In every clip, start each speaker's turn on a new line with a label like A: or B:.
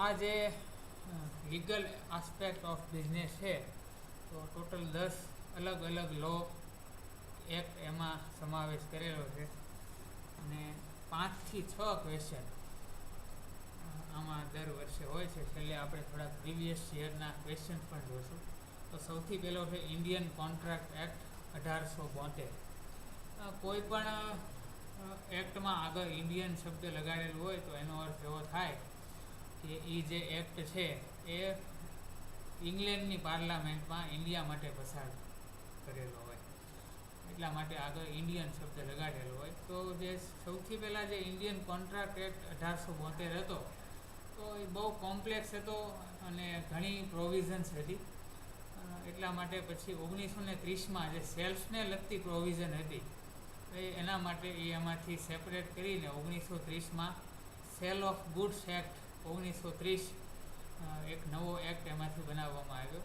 A: આ જે legal aspect of business છે, તો ટોટલ 10 અલગ અલગ લો એક્ટ એમાં સમાવેશ કરેલો છે અને 5 થી 6 ક્વેશ્ચન આમાં દર વર્ષે હોય છે. છેલ્લે આપણે થોડા પ્રીવિયસ યરના ક્વેશ્ચન પણ જોઈશું. તો સૌથી પહેલો છે ઇન્ડિયન કોન્ટ્રાક્ટ એક્ટ 1872. કોઈ પણ એક્ટમાં આગળ ઇન્ડિયન શબ્દ લગાડેલું હોય તો એનો અર્થ એવો થાય કે એ જે એક્ટ છે એ ઇંગ્લેન્ડની પાર્લામેન્ટમાં ઇન્ડિયા માટે પસાર કરેલો હોય, એટલા માટે આગળ ઇન્ડિયન શબ્દ લગાડેલો હોય. તો જે સૌથી પહેલાં જે ઇન્ડિયન કોન્ટ્રાક્ટ એક્ટ 1872 હતો, તો એ બહુ કોમ્પ્લેક્સ હતો અને ઘણી પ્રોવિઝન્સ હતી. એટલા માટે પછી 1930માં જે સેલ્સને લગતી પ્રોવિઝન હતી એના માટે એમાંથી સેપરેટ કરીને 1930માં સેલ ઓફ ગુડ્સ એક્ટ 1930 એક નવો એક્ટ એમાંથી બનાવવામાં આવ્યો.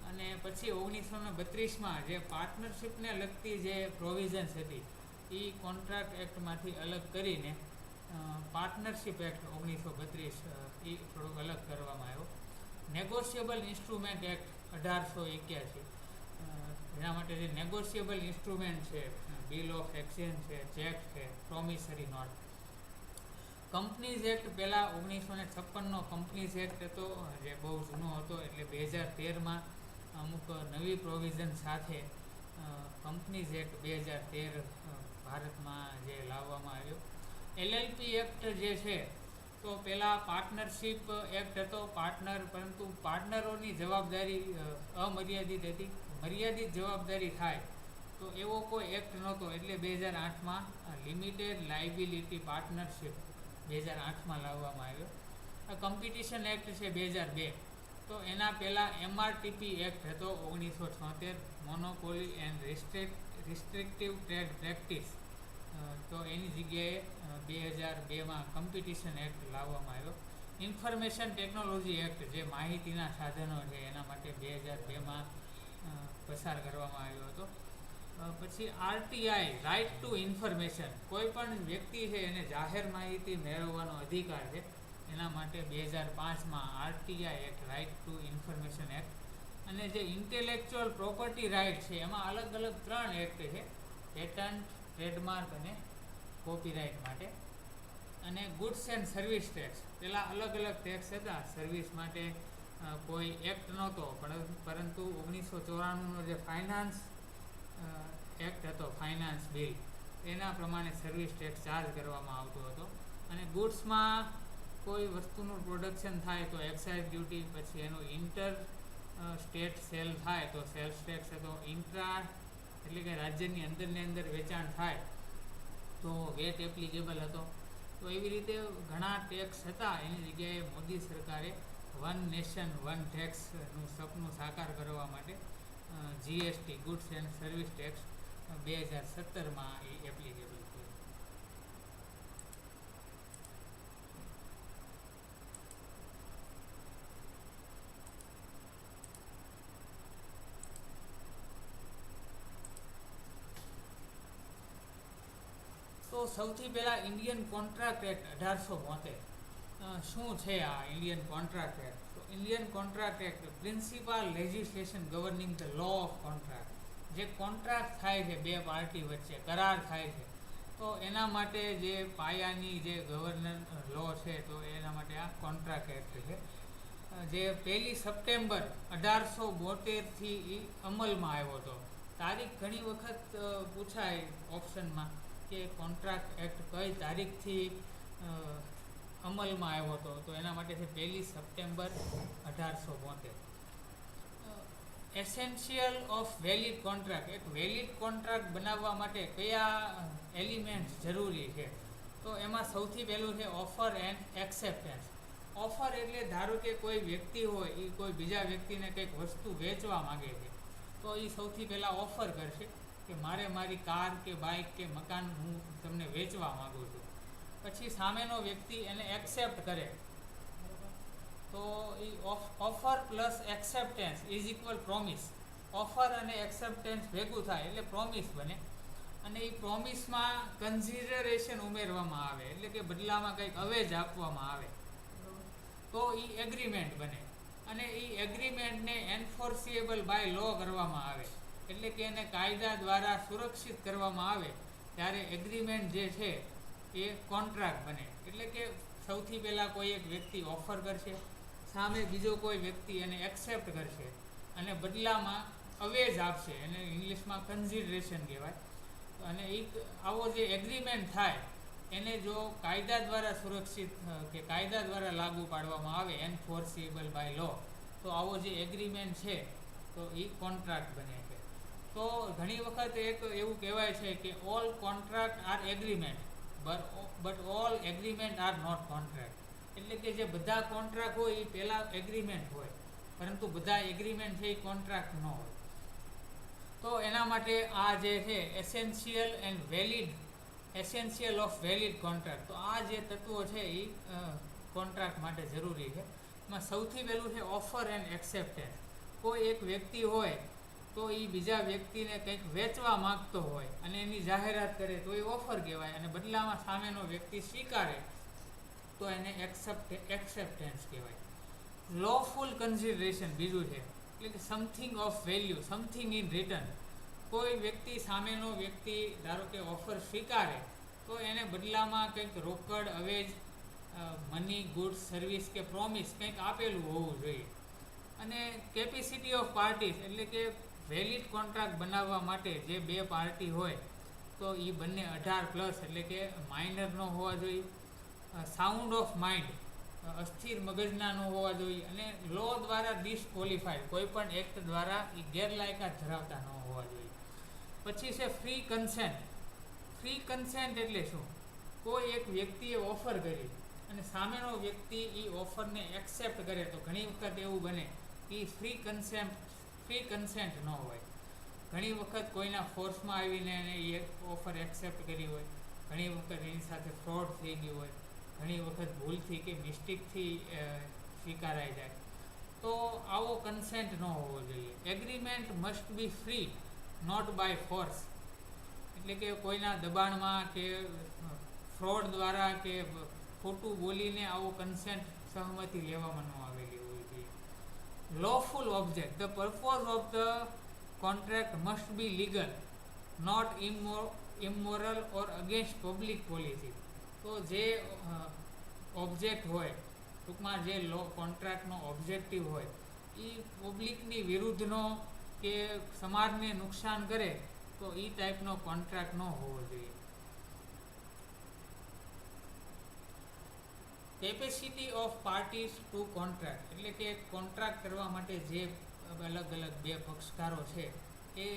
A: અને પછી 1932માં જે પાર્ટનરશિપને લગતી જે પ્રોવિઝન્સ હતી એ કોન્ટ્રાક્ટ એક્ટમાંથી અલગ કરીને પાર્ટનરશિપ એક્ટ 1932 એ થોડોક અલગ કરવામાં આવ્યો. નેગોશિયેબલ ઇન્સ્ટ્રુમેન્ટ એક્ટ 1881, એના માટે જે નેગોશિયેબલ ઇન્સ્ટ્રુમેન્ટ છે, બિલ ઓફ એક્સચેન્જ છે, ચેક છે, પ્રોમિસરી નોટ. કંપનીઝ એક્ટ પહેલાં 1956નો કંપનીઝ એક્ટ હતો, જે બહુ જૂનો હતો, એટલે 2013માં અમુક નવી પ્રોવિઝન સાથે કંપનીઝ એક્ટ 2013 ભારતમાં જે લાવવામાં આવ્યો. LLP એક્ટ જે છે, તો પહેલાં પાર્ટનરશિપ એક્ટ હતો, પરંતુ પાર્ટનરોની જવાબદારી અમર્યાદિત હતી. મર્યાદિત જવાબદારી થાય તો એવો કોઈ એક્ટ નહોતો, એટલે 2008માં લિમિટેડ લાયબિલિટી પાર્ટનરશિપ 2008માં લાવવામાં આવ્યો. કોમ્પિટિશન એક્ટ છે 2002, તો એના પહેલાં MRTP એક્ટ હતો 1976, મોનોપોલી એન્ડ રિસ્ટ્રિક્ટિવ ટ્રેડ પ્રેક્ટિસ. તો એની જગ્યાએ 2002માં કોમ્પિટિશન એક્ટ લાવવામાં આવ્યો. ઇન્ફોર્મેશન ટેકનોલોજી એક્ટ, જે માહિતીના સાધનો છે એના માટે 2002માં પસાર કરવામાં આવ્યો હતો. પછી RTI, રાઇટ ટુ ઇન્ફોર્મેશન, કોઈ પણ વ્યક્તિ છે એને જાહેર માહિતી મેળવવાનો અધિકાર છે, એના માટે 2005માં RTI act, right to information act. અને જે ઇન્ટેલેક્ચુઅલ પ્રોપર્ટી રાઇટ છે એમાં અલગ અલગ 3 એક્ટ છે, પેટન્ટ, ટ્રેડમાર્ક અને કોપીરાઇટ માટે. અને ગુડ્સ એન્ડ સર્વિસ ટેક્સ, પહેલાં અલગ અલગ ટેક્સ હતા. સર્વિસ માટે કોઈ એક્ટ નહોતો, પરંતુ 1994નો જે ફાઇનાન્સ એક્ટ હતો, ફાઇનાન્સ બિલ, એના પ્રમાણે સર્વિસ ટેક્સ ચાર્જ કરવામાં આવતો હતો. અને ગુડ્સમાં કોઈ વસ્તુનું પ્રોડક્શન થાય તો એક્સાઇઝ ડ્યુટી, પછી એનું ઇન્ટર સ્ટેટ સેલ થાય તો સેલ્સ ટેક્સ હતો. ઇન્ટ્રા એટલે કે રાજ્યની અંદર વેચાણ થાય તો વેટ એપ્લિકેબલ હતો. તો એવી રીતે ઘણા ટેક્સ હતા. એની જગ્યાએ મોદી સરકારે વન નેશન વન ટેક્સનું સપનું સાકાર કરવા માટે GST, goods and service tax 2017માં એ એપ્લિકેબલ થયું. તો સૌથી પહેલાં ઇન્ડિયન કોન્ટ્રાક્ટ એક્ટ 1872. શું છે આ ઇન્ડિયન કોન્ટ્રાક્ટ એક્ટ? તો Indian contract act principal legislation governing the law of contract. જે કોન્ટ્રાક્ટ થાય છે બે પાર્ટી વચ્ચે, કરાર થાય છે, તો એના માટે જે પાયાની જે ગવર્નર લો છે, તો એના માટે આ કોન્ટ્રાક્ટ એક્ટ છે, જે 1 સપ્ટેમ્બર 1872થી અમલમાં આવ્યો હતો. તારીખ ઘણી વખત પૂછાય ઓપ્શનમાં કે કોન્ટ્રાક્ટ એક્ટ કઈ તારીખથી અમલમાં આવ્યો હતો, તો એના માટે છે 1 September 1872. Essential of valid contract, એક વેલિડ કોન્ટ્રાક્ટ બનાવવા માટે કયા એલિમેન્ટ્સ જરૂરી છે? તો એમાં સૌથી પહેલું છે ઓફર એન્ડ એક્સેપ્ટન્સ. ઓફર એટલે ધારો કે કોઈ વ્યક્તિ હોય, એ કોઈ બીજા વ્યક્તિને કંઈક વસ્તુ વેચવા માગે છે, તો એ સૌથી પહેલાં ઓફર કરશે કે મારે મારી કાર કે બાઇક કે મકાન હું તમને વેચવા માગું છું. પછી સામેનો વ્યક્તિ એને એક્સેપ્ટ કરે, તો એ offer plus acceptance is equal promise. Offer અને એક્સેપ્ટન્સ ભેગું થાય એટલે પ્રોમિસ બને. અને એ પ્રોમિસમાં કન્સિડરેશન ઉમેરવામાં આવે, એટલે કે બદલામાં કંઈક અવેજ આપવામાં આવે, તો એ એ એગ્રીમેન્ટ બને, અને એ એગ્રીમેન્ટને એન્ફોર્સિએબલ બાય લો કરવામાં આવે, એટલે કે એને કાયદા દ્વારા સુરક્ષિત કરવામાં આવે ત્યારે એગ્રીમેન્ટ જે છે એ કોન્ટ્રાક્ટ બને. એટલે કે સૌથી પહેલાં કોઈ એક વ્યક્તિ ઓફર કરશે, સામે બીજો કોઈ વ્યક્તિ એને એક્સેપ્ટ કરશે અને બદલામાં અવેજ આપશે, એને ઇંગ્લિશમાં કન્સિડરેશન કહેવાય. અને આવો જે એગ્રીમેન્ટ થાય એને જો કાયદા દ્વારા સુરક્ષિત કે કાયદા દ્વારા લાગુ પાડવામાં આવે, એન્ફોર્સિબલ બાય લો, તો આવો જે એગ્રીમેન્ટ છે તો એ કોન્ટ્રાક્ટ બને છે. તો ઘણી વખત એક એવું કહેવાય છે કે all contract are agreement but all agreement are not contract. એટલે કે જે બધા કોન્ટ્રાક્ટ હોય એ પહેલાં એગ્રીમેન્ટ હોય, પરંતુ બધા એગ્રીમેન્ટ છે એ કોન્ટ્રાક્ટ ન હોય. તો એના માટે આ જે છે એસેન્શિયલ ઓફ વેલિડ કોન્ટ્રાક્ટ, તો આ જે તત્વો છે એ કોન્ટ્રાક્ટ માટે જરૂરી છે. એમાં સૌથી પહેલું છે ઓફર એન્ડ એક્સેપ્ટન્સ. કોઈ એક વ્યક્તિ હોય તો એ બીજા વ્યક્તિને કંઈક વેચવા માગતો હોય અને એની જાહેરાત કરે તો એ ઓફર કહેવાય, અને બદલામાં સામેનો વ્યક્તિ સ્વીકારે તો એને એક્સેપ્ટન્સ કહેવાય. લોફુલ કન્સિડરેશન બીજું છે, એટલે કે something of value, something in written. કોઈ વ્યક્તિ સામેનો વ્યક્તિ ધારો કે ઓફર સ્વીકારે તો એને બદલામાં કંઈક રોકડ, અવેજ, મની, ગુડ્સ, સર્વિસ કે પ્રોમિસ કંઈક આપેલું હોવું જોઈએ. અને કેપેસિટી ઓફ પાર્ટીઝ, એટલે કે વેલિડ કોન્ટ્રાક્ટ બનાવવા માટે જે બે પાર્ટી હોય તો એ બંને 18+, એટલે કે માઇનર ન હોવા જોઈએ. સાઉન્ડ ઓફ માઇન્ડ, અસ્થિર મગજના ન હોવા જોઈએ. અને લો દ્વારા ડિસક્વોલિફાઈડ, કોઈ પણ એક્ટ દ્વારા એ ગેરલાયકાત ધરાવતા ન હોવા જોઈએ. પછી છે ફ્રી કન્સેન્ટ. ફ્રી કન્સેન્ટ એટલે શું? કોઈ એક વ્યક્તિએ ઓફર કરી અને સામેનો વ્યક્તિ એ ઓફરને એક્સેપ્ટ કરે તો ઘણી વખત એવું બને કે ફ્રી કન્સેન્ટ ન હોય. ઘણી વખત કોઈના ફોર્સમાં આવીને એને એ ઓફર એક્સેપ્ટ કરી હોય, ઘણી વખત એની સાથે ફ્રોડ થઈ ગયું હોય, ઘણી વખત ભૂલથી કે મિસ્ટેકથી સ્વીકારાઈ જાય, તો આવો કન્સેન્ટ ન હોવો જોઈએ. Agreement must be free, not by force. એટલે કે કોઈના દબાણમાં કે ફ્રોડ દ્વારા કે ખોટું બોલીને આવો કન્સેન્ટ, સહમતિ લેવામાં ન આવેલી હોવી જોઈએ. Lawful object, the purpose of the contract must be legal, not immoral or against public policy. તો જે ઓબ્જેક્ટ હોય, ટૂંકમાં જે કોન્ટ્રાક્ટનો ઓબ્જેક્ટિવ હોય એ પબ્લિકની વિરુદ્ધનો કે સમાજને નુકસાન કરે તો એ ટાઈપનો કોન્ટ્રાક્ટ ન હોવો જોઈએ. Capacity of parties to contract, એટલે કે કોન્ટ્રાક્ટ કરવા માટે જે અલગ અલગ બે પક્ષકારો છે એ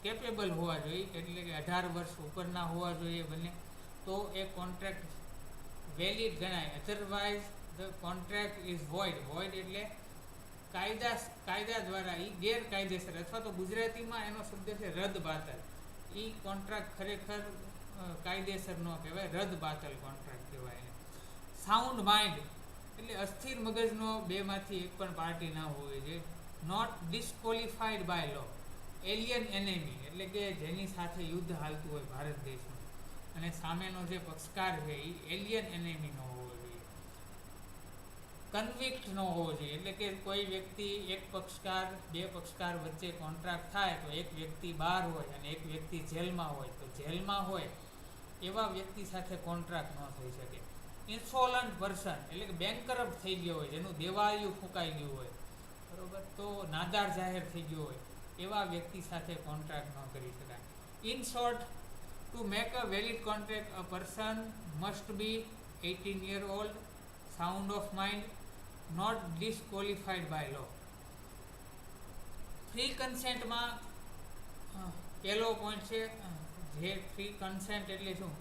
A: કેપેબલ હોવા જોઈએ, એટલે કે 18 વર્ષ ઉપરના હોવા જોઈએ બંને, તો એ કોન્ટ્રાક્ટ વેલિડ ગણાય. Otherwise the contract is void. Void એટલે કાયદા દ્વારા એ ગેરકાયદેસર, અથવા તો ગુજરાતીમાં એનો શબ્દ છે રદ બાતલ. એ કોન્ટ્રાક્ટ ખરેખર કાયદેસર ન કહેવાય, રદ બાતલ કોન્ટ્રાક્ટ કહેવાય. સાઉન્ડ માઇન્ડ એટલે અસ્થિર મગજનો બેમાંથી એક પણ પાર્ટી ના હોવી જોઈએ. Not disqualified by law. Alien enemy, એટલે કે જેની સાથે યુદ્ધ હાલતું હોય ભારત દેશનું અને સામેનો જે પક્ષકાર છે એ એલિયન એનેમી ન હોવો જોઈએ. કન્વિક્ટ ન હોવો જોઈએ, એટલે કે કોઈ વ્યક્તિ બે પક્ષકાર વચ્ચે કોન્ટ્રાક્ટ થાય તો એક વ્યક્તિ બહાર હોય અને એક વ્યક્તિ જેલમાં હોય, તો જેલમાં હોય એવા વ્યક્તિ સાથે કોન્ટ્રાક્ટ ન થઈ શકે. ઇન્સોલન્ટ પર્સન, એટલે કે બેન્કરપ્ટ થઈ ગયો હોય, જેનું દેવાળિયું ફૂંકાઈ ગયું હોય, બરોબર, તો નાદાર જાહેર થઈ ગયો હોય, એવા વ્યક્તિ સાથે કોન્ટ્રાક્ટ ન કરી શકાય. In short, to make a valid contract a person must be 18 year old, sound of mind, not disqualified by law. Free કન્સેન્ટમાં પહેલો પોઈન્ટ છે જે ફ્રી કન્સેન્ટ એટલે શું?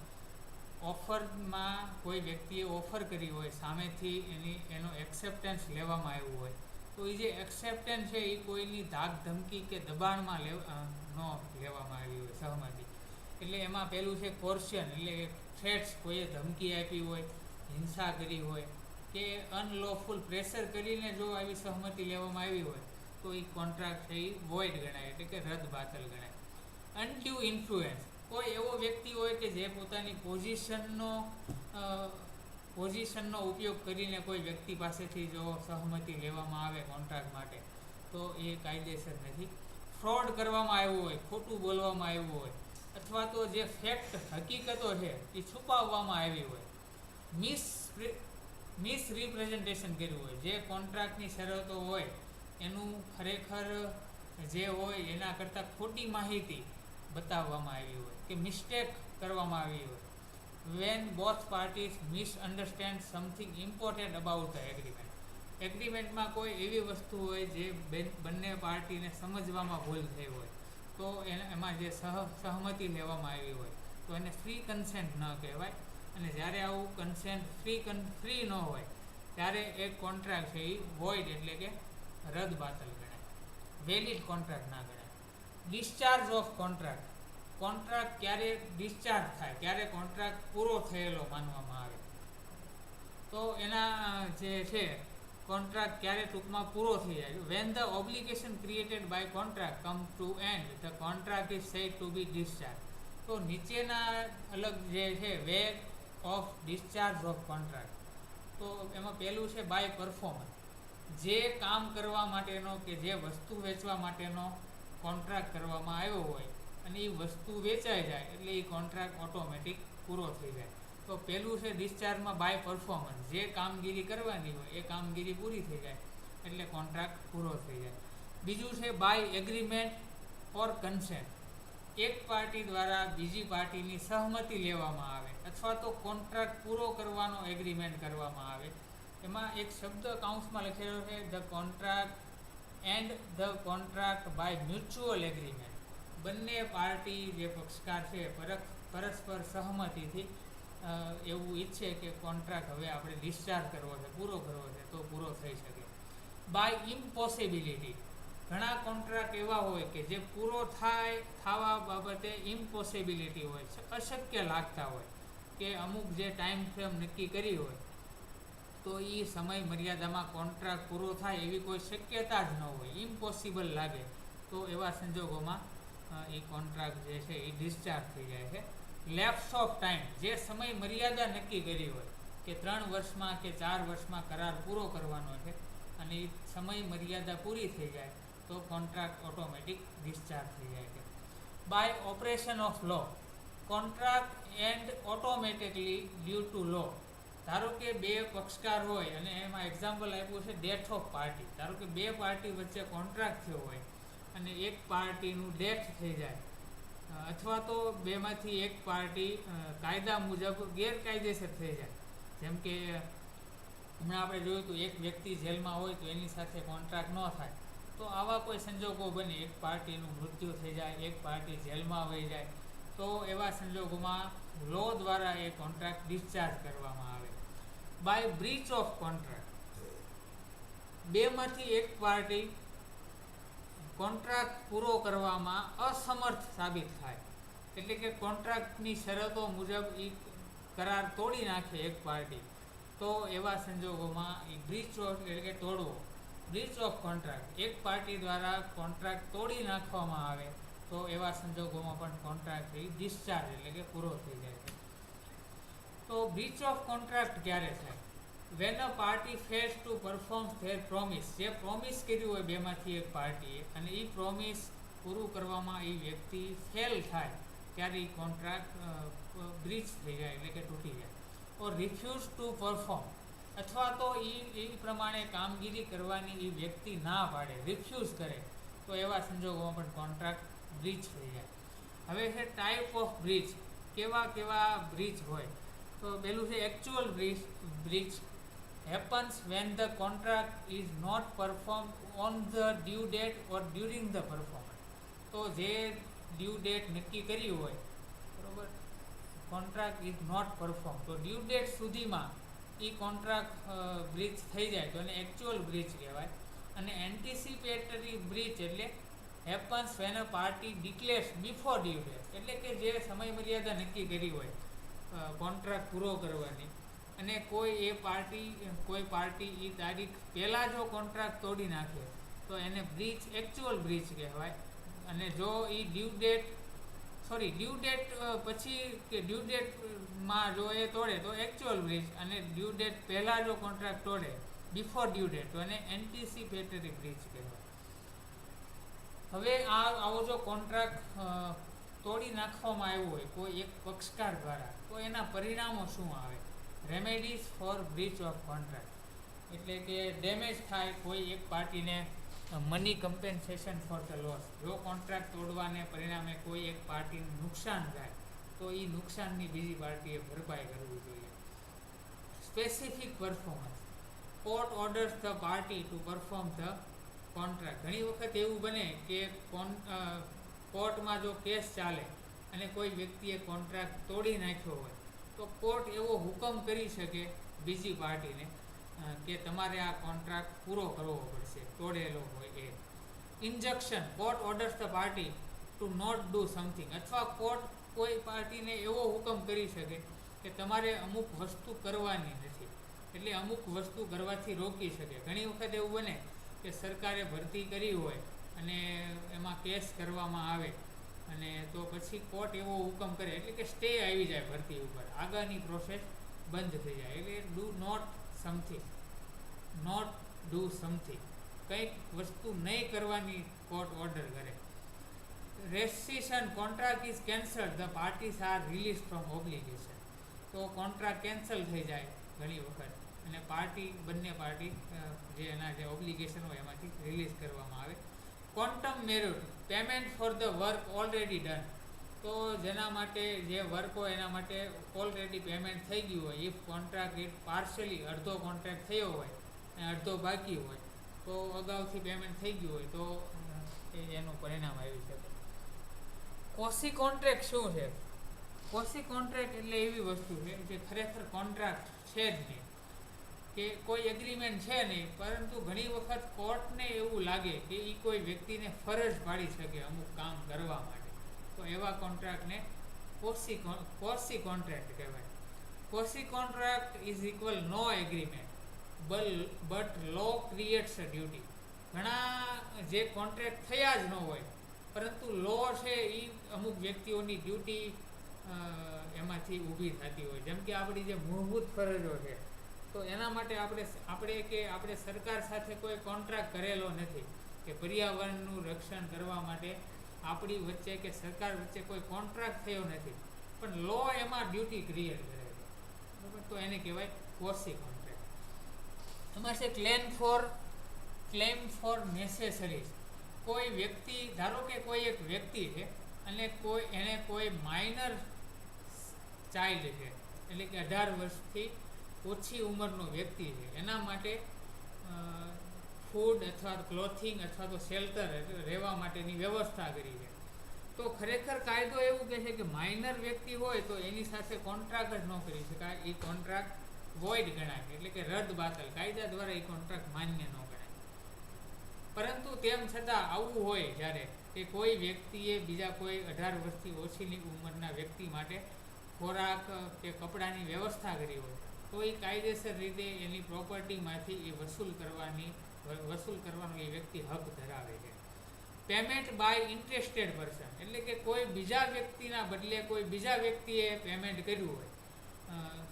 A: ઓફરમાં કોઈ વ્યક્તિએ ઓફર કરી હોય, સામેથી એનો એક્સેપ્ટન્સ લેવામાં આવ્યું હોય, તો એ જે એક્સેપ્ટન્સ છે એ કોઈની ધાક ધમકી કે દબાણમાં ન લેવામાં આવી હોય, સહમતિ. એટલે એમાં પહેલું છે કોર્શન, એટલે થ્રેટ્સ, કોઈએ ધમકી આપી હોય, હિંસા કરી હોય કે અનલોફુલ પ્રેશર કરીને જો આવી સહમતિ લેવામાં આવી હોય તો એ કોન્ટ્રાક્ટ છે એ વોઇડ ગણાય, એટલે કે રદ બાતલ ગણાય. અનડ્યુ ઇન્ફ્લુએન્સ, કોઈ એવો વ્યક્તિ હોય કે જે પોતાની પોઝિશનનો પોઝિશનનો ઉપયોગ કરીને કોઈ વ્યક્તિ પાસેથી જો સહમતિ લેવામાં આવે કોન્ટ્રાક્ટ માટે તો એ કાયદેસર નથી. ફ્રોડ કરવામાં આવ્યો હોય, ખોટું બોલવામાં આવ્યું હોય, અથવા તો જે ફેક્ટ હકીકતો છે એ છુપાવવામાં આવી હોય, મિસરિપ્રેઝન્ટેશન કર્યું હોય, જે કોન્ટ્રાક્ટની શરતો હોય એનું ખરેખર જે હોય એના કરતાં ખોટી માહિતી બતાવવામાં આવી હોય કે મિસ્ટેક કરવામાં આવી હોય, when both parties misunderstand something important about the agreement. એગ્રીમેન્ટમાં કોઈ એવી વસ્તુ હોય જે બંને પાર્ટીને સમજવામાં ભૂલ થઈ હોય તો એમાં જે સહમતિ લેવામાં આવી હોય તો એને ફ્રી કન્સેન્ટ ન કહેવાય. અને જ્યારે આવું કન્સેન્ટ ફ્રી ન હોય ત્યારે એક કોન્ટ્રાક્ટ છે એ વોઇડ એટલે કે રદ બાતલ ગણાય, વેલિડ કોન્ટ્રાક્ટ ના ગણાય. Discharge of contract. કોન્ટ્રાક્ટ ક્યારે ડિસ્ચાર્જ થાય, ક્યારે કોન્ટ્રાક્ટ પૂરો થયેલો માનવામાં આવે તો એના જે છે કોન્ટ્રાક્ટ ક્યારે ટૂંકમાં પૂરો થઈ જાય. When the obligation created by contract come to end the contract is said to be discharge. તો નીચેના અલગ જે છે way of discharge of contract. તો એમાં પહેલું છે બાય પરફોર્મન્સ. જે કામ કરવા માટેનો કે જે વસ્તુ વેચવા માટેનો કોન્ટ્રાક્ટ કરવામાં આવ્યો હોય અને એ વસ્તુ વેચાઈ જાય એટલે એ કોન્ટ્રાક્ટ ઓટોમેટિક પૂરો થઈ જાય. તો પહેલું છે ડિસ્ચાર્જમાં બાય પરફોર્મન્સ. જે કામગીરી કરવાની હોય એ કામગીરી પૂરી થઈ જાય એટલે કોન્ટ્રાક્ટ પૂરો થઈ જાય. બીજું છે બાય એગ્રીમેન્ટ ઓર કન્સેન્ટ. એક પાર્ટી દ્વારા બીજી પાર્ટીની સહમતિ લેવામાં આવે અથવા તો કોન્ટ્રાક્ટ પૂરો કરવાનો એગ્રીમેન્ટ કરવામાં આવે. એમાં એક શબ્દ કાઉન્સમાં લખેલો છે the contract end the contract by mutual agreement. બંને પાર્ટી જે પક્ષકાર છે પરસ્પર સહમતિથી એવું ઈચ્છે કે કોન્ટ્રાક્ટ હવે આપણે ડિસ્ચાર્જ કરવો છે, પૂરો કરવો છે તો પૂરો થઈ શકે. બાય ઇમ્પોસિબિલિટી. ઘણા કોન્ટ્રાક્ટ એવા હોય કે જે પૂરો થવા બાબતે ઇમ્પોસિબિલિટી હોય છે, અશક્ય લાગતા હોય કે અમુક જે ટાઈમ ફ્રેમ નક્કી કરી હોય તો એ સમય મર્યાદામાં કોન્ટ્રાક્ટ પૂરો થાય એવી કોઈ શક્યતા જ ન હોય, ઇમ્પોસિબલ લાગે તો એવા સંજોગોમાં એ કોન્ટ્રાક્ટ જે છે એ ડિસ્ચાર્જ થઈ જાય છે. Lapse of time. જે સમય મર્યાદા નક્કી કરી હોય કે 3 વર્ષમાં કે 4 વર્ષમાં કરાર પૂરો કરવાનો છે અને એ સમય મર્યાદા પૂરી થઈ જાય તો કોન્ટ્રાક્ટ ઓટોમેટિક ડિસ્ચાર્જ થઈ જાય છે. By operation of law. Contract end automatically due to law. ધારો કે 2 પક્ષકાર હોય અને એમાં એક્ઝામ્પલ આપ્યું છે ડેથ ઓફ પાર્ટી. ધારો કે 2 પાર્ટી વચ્ચે કોન્ટ્રાક્ટ થયો હોય અને એક પાર્ટીનું ડેથ થઈ જાય અથવા તો બેમાંથી એક પાર્ટી કાયદા મુજબ ગેરકાયદેસર થઈ જાય. જેમ કે હમણાં આપણે જોયું હતું એક વ્યક્તિ જેલમાં હોય તો એની સાથે કોન્ટ્રાક્ટ ન થાય તો આવા કોઈ સંજોગો બને, એક પાર્ટીનું મૃત્યુ થઈ જાય, એક પાર્ટી જેલમાં વહી જાય તો એવા સંજોગોમાં લો દ્વારા એ કોન્ટ્રાક્ટ ડિસ્ચાર્જ કરવામાં આવે. By breach of contract. બેમાંથી એક પાર્ટી કોન્ટ્રાક્ટ પૂરો કરવામાં અસમર્થ સાબિત થાય એટલે કે કોન્ટ્રાક્ટની શરતો મુજબ એ કરાર તોડી નાખે એક પાર્ટી તો એવા સંજોગોમાં એ બ્રીચ ઓફ એટલે કે તોડવો, બ્રીચ ઓફ કોન્ટ્રાક્ટ. એક પાર્ટી દ્વારા કોન્ટ્રાક્ટ તોડી નાખવામાં આવે તો એવા સંજોગોમાં પણ કોન્ટ્રાક્ટ ડિસ્ચાર્જ એટલે કે પૂરો થઈ જાય છે. તો બ્રીચ ઓફ કોન્ટ્રાક્ટ ક્યારે થાય? When a party fails to perform their promise. જે પ્રોમિસ કર્યું હોય બેમાંથી એક પાર્ટીએ અને એ પ્રોમિસ પૂરું કરવામાં એ વ્યક્તિ ફેલ થાય ત્યારે એ કોન્ટ્રાક્ટ બ્રીચ થઈ જાય એટલે કે તૂટી જાય. ઓર રિફ્યુઝ ટુ પરફોર્મ. અથવા તો એ પ્રમાણે કામગીરી કરવાની એ વ્યક્તિ ના પાડે, રિફ્યુઝ કરે તો એવા સંજોગોમાં પણ કોન્ટ્રાક્ટ બ્રીચ થઈ જાય. હવે છે ટાઈપ ઓફ બ્રીચ. કેવા બ્રીચ હોય તો પહેલું છે actual breach. happens when the contract is not performed on the due date or during the performance. તો જે ડ્યુ ડેટ નક્કી કરી હોય બરોબર, કોન્ટ્રાક્ટ ઇઝ નોટ પરફોર્મ તો ડ્યુ ડેટ સુધીમાં એ કોન્ટ્રાક્ટ બ્રીચ થઈ જાય તો એને એકચ્યુઅલ બ્રીચ કહેવાય. અને એન્ટિસિપેટરી બ્રીચ એટલે happens when a party declares before due date. એટલે કે જે સમય મર્યાદા નક્કી કરી હોય કોન્ટ્રાક્ટ પૂરો કરવાની અને કોઈ પાર્ટી એ તારીખ પહેલાં જો કોન્ટ્રાક્ટ તોડી નાખે તો એને બ્રીચ, એકચ્યુઅલ બ્રીચ કહેવાય. અને જો એ due date sorry due date પછી કે ડ્યુ ડેટમાં જો એ તોડે તો એકચ્યુઅલ બ્રીચ, અને ડ્યુ ડેટ પહેલાં જો કોન્ટ્રાક્ટ તોડે બિફોર ડ્યુ ડેટ તો એને એન્ટિસિપેટરી બ્રીચ કહેવાય. હવે આવો જો કોન્ટ્રાક્ટ તોડી નાખવામાં આવ્યો હોય કોઈ એક પક્ષકાર દ્વારા, તો એના પરિણામો શું આવે? Remedies for breach of contract, એટલે કે ડેમેજ થાય કોઈ એક પાર્ટીને, money compensation for the loss. જો કોન્ટ્રાક્ટ તોડવાને પરિણામે કોઈ એક પાર્ટીને નુકસાન થાય તો એ નુકસાનની બીજી પાર્ટીએ ભરપાઈ કરવી જોઈએ. Specific performance, court orders the party two perform the contract. ઘણી વખત એવું બને કે કોર્ટમાં જો કેસ ચાલે અને કોઈ વ્યક્તિએ કોન્ટ્રાક્ટ તોડી નાખ્યો હોય તો કોર્ટ એવો હુકમ કરી શકે બીજી પાર્ટીને કે તમારે આ કોન્ટ્રાક્ટ પૂરો કરવો પડશે, તોડેલો હોય એ. Injunction, court orders the party to not do something, અથવા કોર્ટ કોઈ પાર્ટીને એવો હુકમ કરી શકે કે તમારે અમુક વસ્તુ કરવાની નથી, એટલે અમુક વસ્તુ કરવાથી રોકી શકે. ઘણી વખત એવું બને કે સરકારે ભરતી કરી હોય અને એમાં કેસ કરવામાં આવે, અને તો પછી કોર્ટ એવો હુકમ કરે, એટલે કે સ્ટે આવી જાય ભરતી ઉપર, આગળની પ્રોસેસ બંધ થઈ જાય. એટલે do not something, not do something, કંઈક વસ્તુ નહીં કરવાની કોર્ટ ઓર્ડર કરે. Rescission, contract is cancelled, the parties are release from obligation. તો કોન્ટ્રાક્ટ કેન્સલ થઈ જાય ઘણી વખત, અને બંને પાર્ટી જે એના જે ઓબ્લિગેશન હોય એમાંથી રિલીઝ કરવામાં આવે. Quantum merit, payment for the work already done. તો જેના માટે જે વર્ક હોય એના માટે ઓલરેડી પેમેન્ટ થઈ ગયું હોય. ઇફ કોન્ટ્રાક્ટ ઇટ પાર્શિયલી, અડધો કોન્ટ્રાક્ટ થયો હોય અને અડધો બાકી હોય, તો અગાઉથી પેમેન્ટ થઈ ગયું હોય તો એનું પરિણામ આવી શકે. કોસી કોન્ટ્રાક્ટ શું છે? કોસી કોન્ટ્રાક્ટ એટલે એવી વસ્તુ છે જે ખરેખર કોન્ટ્રાક્ટ છે જ નહીં, કે કોઈ એગ્રીમેન્ટ છે નહીં, પરંતુ ઘણી વખત કોર્ટને એવું લાગે કે એ કોઈ વ્યક્તિને ફરજ પાડી શકે અમુક કામ કરવા માટે, તો એવા કોન્ટ્રાક્ટને કોસી કોન્ટ્રાક્ટ કહેવાય. Quasi contract is equal no agreement but law creates a duty. ઘણા જે કોન્ટ્રાક્ટ થયા જ ન હોય, પરંતુ લો છે એ અમુક વ્યક્તિઓની ડ્યુટી એમાંથી ઊભી થતી હોય. જેમ કે આપણી જે મૂળભૂત ફરજો છે, તો એના માટે આપણે સરકાર સાથે કોઈ કોન્ટ્રાક્ટ કરેલો નથી, કે પર્યાવરણનું રક્ષણ કરવા માટે આપણી વચ્ચે કે સરકાર વચ્ચે કોઈ કોન્ટ્રાક્ટ થયો નથી, પણ લો એમાં ડ્યુટી ક્રિએટ કરે છે, બરાબર? તો એને કહેવાય કોસી કોન્ટ્રાક્ટ. એમાં છે ક્લેમ ફોર નેસેસરીઝ. કોઈ વ્યક્તિ, ધારો કે કોઈ એક વ્યક્તિ છે અને એને કોઈ માઇનર ચાઇલ્ડ છે, એટલે કે 18 વર્ષથી ઓછી ઉંમરનો વ્યક્તિ છે, એના માટે ફૂડ અથવા ક્લોથિંગ અથવા તો શેલ્ટર, રહેવા માટેની વ્યવસ્થા કરી છે. તો ખરેખર કાયદો એવું કહે છે કે માઇનર વ્યક્તિ હોય તો એની સાથે કોન્ટ્રાક્ટ જ ન કરી શકાય, એ કોન્ટ્રાક્ટ વોઇડ ગણાય, એટલે કે રદ બાતલ, કાયદા દ્વારા એ કોન્ટ્રાક્ટ માન્ય ન ગણાય. પરંતુ તેમ છતાં આવું હોય જ્યારે કે કોઈ વ્યક્તિએ બીજા કોઈ 18 વર્ષથી ઓછીની ઉંમરના વ્યક્તિ માટે ખોરાક કે કપડાની વ્યવસ્થા કરી હોય, તો એ કાયદેસર રીતે એની પ્રોપર્ટીમાંથી એ વસૂલ કરવાનો એ વ્યક્તિ હક ધરાવે છે. પેમેન્ટ બાય ઇન્ટરેસ્ટેડ પર્સન, એટલે કે કોઈ બીજા વ્યક્તિના બદલે કોઈ બીજા વ્યક્તિએ પેમેન્ટ કર્યું હોય.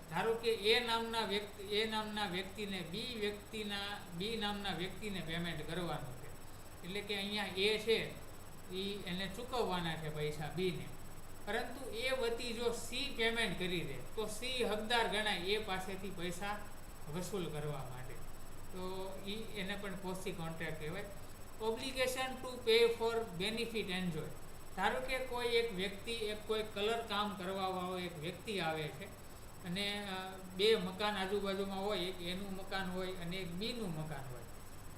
A: ધારો કે એ નામના વ્યક્તિને બી નામના વ્યક્તિને પેમેન્ટ કરવાનું છે, એટલે કે અહીંયા એ છે એને ચૂકવવાના છે પૈસા બીને, પરંતુ એ વતી જો સી પેમેન્ટ કરી દે તો સી હકદાર ગણાય એ પાસેથી પૈસા વસૂલ કરવા માટે, તો એને પણ કોસી કોન્ટ્રાક્ટ કહેવાય. Obligation to pay for benefit enjoy. ધારો કે કોઈ એક વ્યક્તિ, કોઈ કલર કામ કરવાવાળો એક વ્યક્તિ આવે છે અને બે મકાન આજુબાજુમાં હોય, એક એનું મકાન હોય અને એક બીનું મકાન હોય.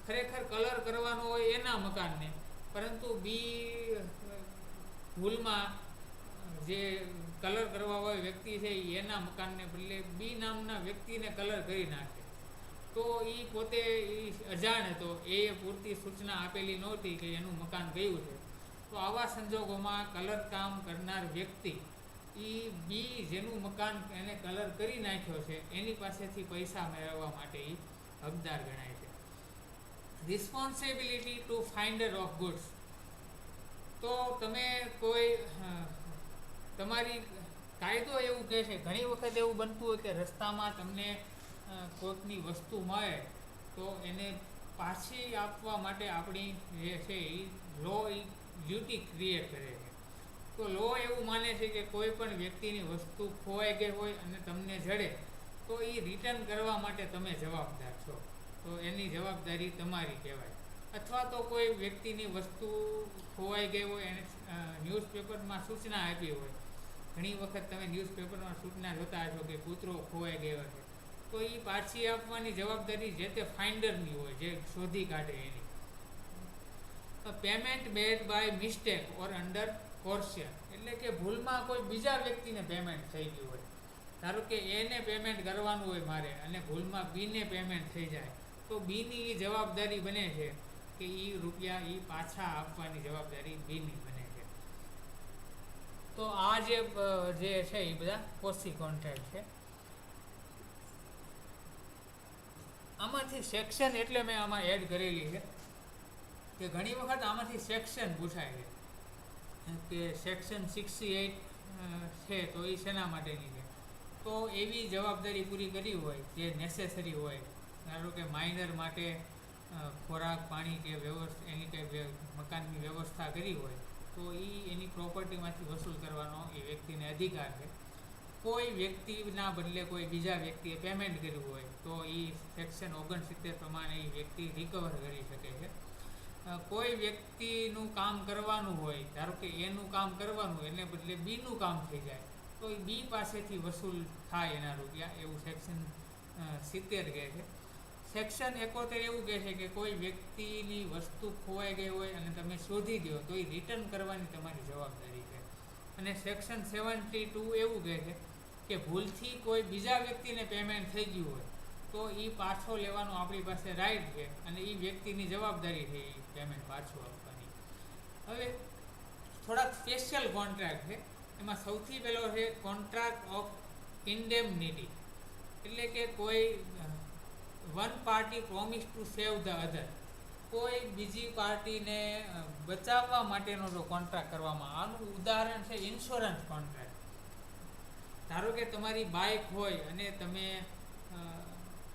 A: ખરેખર કલર કરવાનો હોય એના મકાનને, પરંતુ બી ભૂલમાં જે કલર કરવા વાળો વ્યક્તિ છે એના મકાનને બદલે બી નામના વ્યક્તિને કલર કરી નાખે, તો એ પોતે અજાણ હતો, એ પૂરતી સૂચના આપેલી નહોતી કે એનું મકાન ગયું છે. તો આવા સંજોગોમાં કલર કામ કરનાર વ્યક્તિ બી જેનું મકાન એને કલર કરી નાખ્યો છે એની પાસેથી પૈસા મેળવવા માટે એ હકદાર ગણાય છે. Responsibility to finder of goods. તો તમે કોઈ તમારી કાયદો એવું કહે છે, ઘણી વખત એવું બનતું હોય કે રસ્તામાં તમને કોઈકની વસ્તુ મળે તો એને પાછી આપવા માટે આપણી જે છે એ લો એ ડ્યુટી ક્રિએટ કરે છે. તો લો એવું માને છે કે કોઈ પણ વ્યક્તિની વસ્તુ ખોવાઈ ગઈ હોય અને તમને જડે તો એ રિટર્ન કરવા માટે તમે જવાબદાર છો, તો એની જવાબદારી તમારી કહેવાય. અથવા તો કોઈ વ્યક્તિની વસ્તુ ખોવાઈ ગઈ હોય, એને ન્યૂઝપેપરમાં સૂચના આપી હોય, ઘણી વખત તમે ન્યૂઝપેપરમાં સૂચના જોતા હશો કે કૂતરો ખોવાઈ ગયો છે, તો એ પાછી આપવાની જવાબદારી જે તે ફાઇન્ડરની હોય, જે શોધી કાઢે એની. Payment made by mistake or under coercion, એટલે કે ભૂલમાં કોઈ બીજા વ્યક્તિને પેમેન્ટ થઈ ગયું હોય. ધારો કે એને પેમેન્ટ કરવાનું હોય મારે અને ભૂલમાં બીને પેમેન્ટ થઈ જાય, તો બીની એ જવાબદારી બને છે કે એ રૂપિયા એ પાછા આપવાની જવાબદારી બીની બને છે. તો આ જે છે એ બધા પોસી કોન્ટ્રાક્ટ છે. આમાંથી સેક્શન એટલે મેં આમાં એડ કરેલી છે કે ઘણી વખત આમાંથી સેક્શન પૂછાય છે કે સેક્શન 68 છે તો એ શેના માટેની છે. તો એવી જવાબદારી પૂરી કરી હોય જે નેસેસરી હોય, ધારો કે માઇનર માટે ખોરાક પાણી કે એની કંઈ મકાનની વ્યવસ્થા કરી હોય તો એ એની પ્રોપર્ટીમાંથી વસૂલ કરવાનો એ વ્યક્તિને અધિકાર છે. કોઈ વ્યક્તિના બદલે કોઈ બીજા વ્યક્તિએ પેમેન્ટ કર્યું હોય તો એ સેક્શન 69 પ્રમાણે એ વ્યક્તિ રિકવર કરી શકે છે. કોઈ વ્યક્તિનું કામ કરવાનું હોય, ધારો કે એનું કામ કરવાનું એને બદલે બીનું કામ થઈ જાય તો એ બી પાસેથી વસૂલ થાય એના રૂપિયા, એવું સેક્શન 70 કહે છે. સેક્શન 71 એવું કહે છે કે કોઈ વ્યક્તિની વસ્તુ ખોવાઈ ગઈ હોય અને તમે શોધી દો તો એ રિટર્ન કરવાની તમારી જવાબદારી છે. અને સેક્શન 72 એવું કહે છે કે ભૂલથી કોઈ બીજા વ્યક્તિને પેમેન્ટ થઈ ગયું હોય તો એ પાછો લેવાનો આપણી પાસે રાઈટ છે અને એ વ્યક્તિની જવાબદારી છે એ પેમેન્ટ પાછું આપવાની. હવે થોડાક સ્પેશિયલ કોન્ટ્રાક્ટ છે. એમાં સૌથી પહેલો છે કોન્ટ્રાક્ટ ઓફ ઇન્ડેમનિટી, એટલે કે કોઈ one party promise to save the other, કોઈ બીજી પાર્ટીને બચાવવા માટેનો જો કોન્ટ્રાક્ટ કરવામાં. આનું ઉદાહરણ છે ઇન્સ્યોરન્સ કોન્ટ્રાક્ટ. ધારો કે તમારી બાઇક હોય અને તમે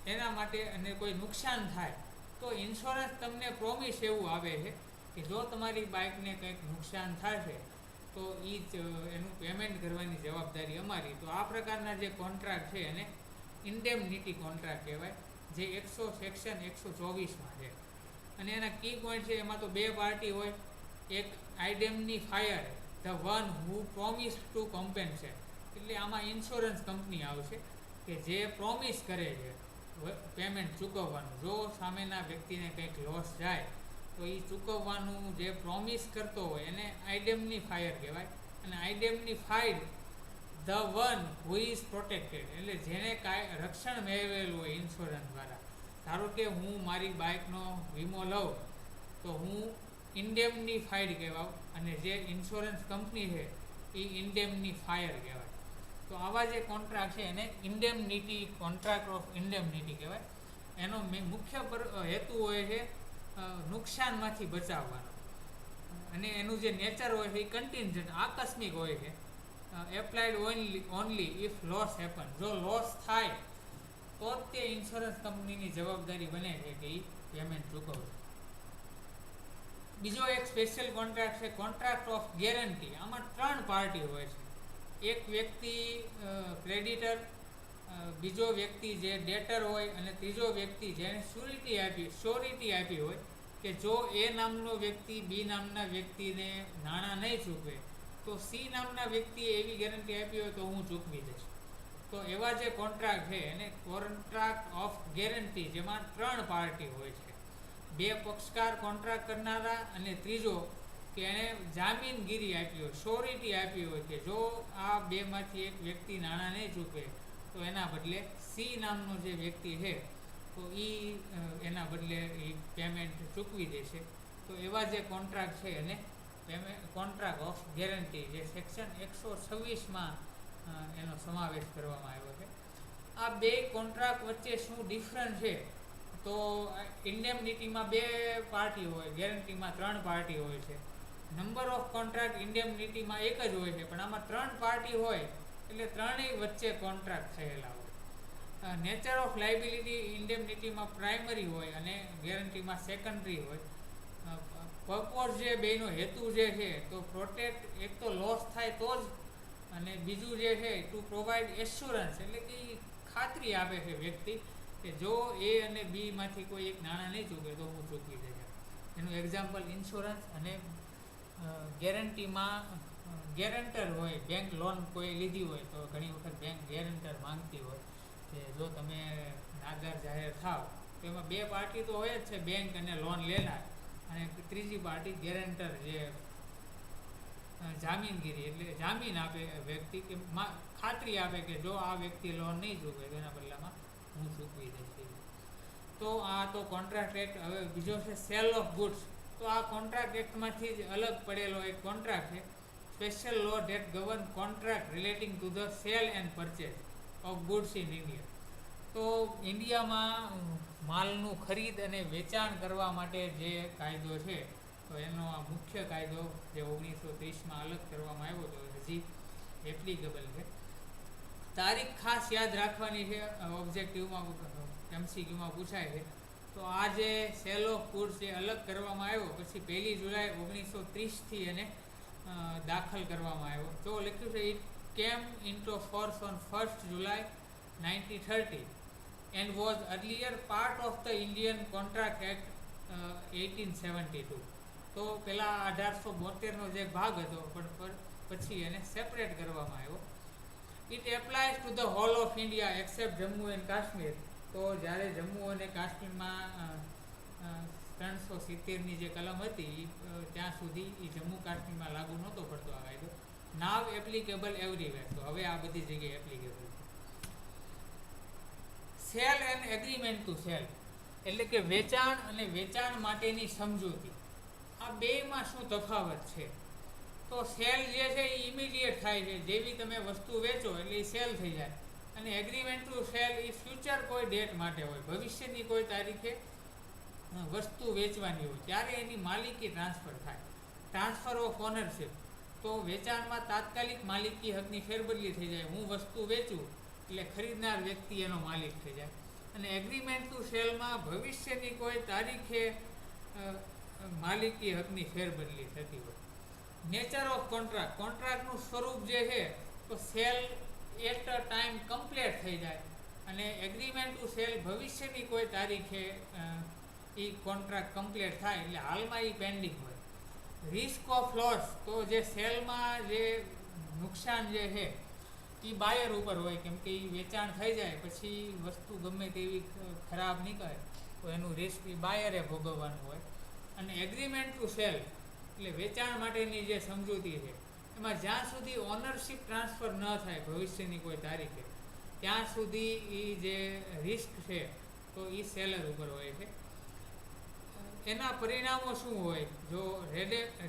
A: એના માટે અને કોઈ નુકસાન થાય તો ઇન્સ્યોરન્સ તમને પ્રોમિસ એવું આવે છે કે જો તમારી બાઇકને કંઈક નુકસાન થશે તો એ જ એનું પેમેન્ટ કરવાની જવાબદારી અમારી. તો આ પ્રકારના જે કોન્ટ્રાક્ટ છે એને ઇન્ડેમનિટી કોન્ટ્રાક્ટ કહેવાય, જે સેક્શન 124માં છે. અને એના કી પોઈન્ટ છે, એમાં તો બે પાર્ટી હોય. એક indemnifier, the one who promise to compensate, એટલે આમાં ઇન્સ્યોરન્સ કંપની આવશે કે જે પ્રોમિસ કરે છે પેમેન્ટ ચૂકવવાનું. જો સામેના વ્યક્તિને કંઈક લોસ જાય તો એ ચૂકવવાનું જે પ્રોમિસ કરતો હોય એને આઇડેમ્નિફાયર કહેવાય. અને indemnified the one who is protected, એટલે જેણે કાંઈ રક્ષણ મેળવેલું હોય ઇન્સ્યોરન્સ દ્વારા. ધારો કે હું મારી બાઇકનો વીમો લઉં તો હું ઇન્ડેમનિફાઈડ કહેવાઉં અને જે ઇન્સ્યોરન્સ કંપની છે એ ઇન્ડેમનિફાયર કહેવાય. તો આવા જે કોન્ટ્રાક્ટ છે એને ઇન્ડેમનિટી, કોન્ટ્રાક્ટ ઓફ ઇન્ડેમનિટી કહેવાય. એનો મુખ્ય હેતુ હોય છે નુકસાનમાંથી બચાવવાનો, અને એનું જે નેચર હોય છે એ કન્ટિન્જન્ટ, આકસ્મિક હોય છે. Applied only if loss happen, જો લોસ થાય તો જ તે ઇન્સ્યોરન્સ કંપનીની જવાબદારી બને છે કે એ પેમેન્ટ ચૂકવશે. બીજો એક સ્પેશિયલ કોન્ટ્રાક્ટ છે કોન્ટ્રાક્ટ ઓફ ગેરંટી. આમાં 3 પાર્ટી હોય છે. એક વ્યક્તિ ક્રેડિટર, બીજો વ્યક્તિ જે ડેટર હોય અને ત્રીજો વ્યક્તિ જેને શ્યોરિટી આપી હોય કે જો એ નામનો વ્યક્તિ બી નામના વ્યક્તિને નાણાં નહીં ચૂકવે તો સી નામના વ્યક્તિએ એવી ગેરંટી આપી હોય તો હું ચૂકવી દઈશ. તો એવા જે કોન્ટ્રાક્ટ છે એને કોન્ટ્રાક્ટ ઓફ ગેરંટી, જેમાં 3 પાર્ટી હોય છે. 2 પક્ષકાર કોન્ટ્રાક્ટ કરનારા અને ત્રીજો કે એણે જામીનગીરી આપી હોય, શ્યોરિટી આપી હોય કે જો આ બેમાંથી એક વ્યક્તિ નાણાં નહીં ચૂકવે તો એના બદલે સી નામનો જે વ્યક્તિ છે તો એના બદલે એ પેમેન્ટ ચૂકવી દેશે. તો એવા જે કોન્ટ્રાક્ટ છે એને કોન્ટ્રાક્ટ ઓફ ગેરંટી, જે સેક્શન 126માં એનો સમાવેશ કરવામાં આવ્યો છે. આ 2 કોન્ટ્રાક્ટ વચ્ચે શું ડિફરન્સ છે? તો ઇન્ડેમનિટીમાં 2 પાર્ટી હોય, ગેરંટીમાં 3 પાર્ટી હોય છે. નંબર ઓફ કોન્ટ્રાક્ટ ઇન્ડેમનિટીમાં એક જ હોય છે, પણ આમાં 3 પાર્ટી હોય એટલે ત્રણેય વચ્ચે કોન્ટ્રાક્ટ થયેલા હોય. નેચર ઓફ લાયબિલિટી ઇન્ડેમનિટીમાં પ્રાઇમરી હોય અને ગેરંટીમાં સેકન્ડરી હોય. પર્પોઝ જે બેનો હેતુ જે છે તો પ્રોટેક્ટ, એક તો લોસ થાય તો જ, અને બીજું જે છે ટુ પ્રોવાઈડ એશ્યોરન્સ, એટલે કે ખાતરી આપે છે વ્યક્તિ કે જો એ અને બી માંથી કોઈ એક નાણાં નહીં ચૂકે તો હું ચૂકવી દઈશ. એનું એક્ઝામ્પલ ઇન્સ્યોરન્સ. અને ગેરંટીમાં ગેરંટર હોય, બેંક લોન કોઈ લીધી હોય તો ઘણી વખત બેંક ગેરંટર માંગતી હોય કે જો તમે નાદાર જાહેર થાવ તો એમાં 2 પાર્ટી તો હોય જ છે, બેંક અને લોન લેનાર, અને ત્રીજી પાર્ટી ગેરંટર, જે જામીનગીરી એટલે જામીન આપે વ્યક્તિ, કે ખાતરી આપે કે જો આ વ્યક્તિ લોન નહીં ચૂકવે તો એના બદલામાં હું ચૂકવી દઈશ. તો આ તો કોન્ટ્રાક્ટ એક્ટ. હવે બીજો છે સેલ ઓફ ગુડ્સ. તો આ કોન્ટ્રાક્ટ એક્ટમાંથી જ અલગ પડેલો એક કોન્ટ્રાક્ટ છે, special law that govern contract relating to the sale and purchase of goods in India. તો ઇન્ડિયામાં માલનું ખરીદ અને વેચાણ કરવા માટે જે કાયદો છે, તો એનો આ મુખ્ય કાયદો જે 1930માં અલગ કરવામાં આવ્યો તો હજી એપ્લિકેબલ છે. તારીખ ખાસ યાદ રાખવાની છે, ઓબ્જેક્ટિવમાં MCQમાં પૂછાય છે. તો આ જે સેલ ઓફ ગુડ્સ જે અલગ કરવામાં આવ્યો પછી 1 જુલાઈ 1930થી એને દાખલ કરવામાં આવ્યો. તો લખ્યું છે ઇટ કેમ into force on 1 July 1930 and was earlier part of the Indian Contract Act 1872. તો પેલા 1872નો જે ભાગ હતો પણ પછી એને સેપરેટ કરવામાં આવ્યો. It applies to the whole of India except Jammu and Kashmir. તો જ્યારે જમ્મુ અને કાશ્મીરમાં 370ની જે કલમ હતી ત્યાં સુધી એ જમ્મુ કાશ્મીરમાં લાગુ નહોતો પડતો આ કાયદો. Now applicable everywhere. તો હવે આ બધી જગ્યાએ એપ્લિકેબલ છે. Sale and agreement to sale, એટલે કે વેચાણ અને વેચાણ માટેની સમજૂતી. આ બેમાં શું તફાવત છે? તો સેલ જે છે એ ઇમિડિયેટ થાય છે, જેવી તમે વસ્તુ વેચો એટલે એ સેલ થઈ જાય. અને agreement to cell A future કોઈ ડેટ માટે હોય, ભવિષ્યની કોઈ તારીખે વસ્તુ વેચવાની હોય ત્યારે એની માલિકી ટ્રાન્સફર થાય. Transfer of ownership. તો વેચાણમાં તાત્કાલિક માલિકી હકની ફેરબદલી થઈ જાય. હું વસ્તુ વેચું એટલે ખરીદનાર વ્યક્તિ એનો માલિક થઈ જાય. અને એગ્રીમેન્ટ ટુ સેલમાં ભવિષ્યની કોઈ તારીખે માલિકી હકની ફેરબદલી થતી હોય. Nature of contract. કોન્ટ્રાક્ટનું સ્વરૂપ જે છે તો sale at a time complete થઈ જાય, અને એગ્રીમેન્ટ ટુ સેલ ભવિષ્યની કોઈ તારીખે એ કોન્ટ્રાક્ટ કમ્પ્લીટ થાય એટલે હાલમાં એ પેન્ડિંગ હોય. Risk of loss. તો જે સેલમાં જે નુકસાન જે છે એ બાયર ઉપર હોય, કેમ કે એ વેચાણ થઈ જાય પછી વસ્તુ ગમે તેવી ખરાબ નીકળે તો એનું રિસ્ક એ બાયરે ભોગવવાનું હોય. અને એગ્રીમેન્ટ ટુ સેલ એટલે વેચાણ માટેની જે સમજૂતી છે એમાં જ્યાં સુધી ઓનરશિપ ટ્રાન્સફર ન થાય ભવિષ્યની કોઈ તારીખે ત્યાં સુધી એ જે રિસ્ક છે તો એ સેલર ઉપર હોય છે. એના પરિણામો શું હોય? જો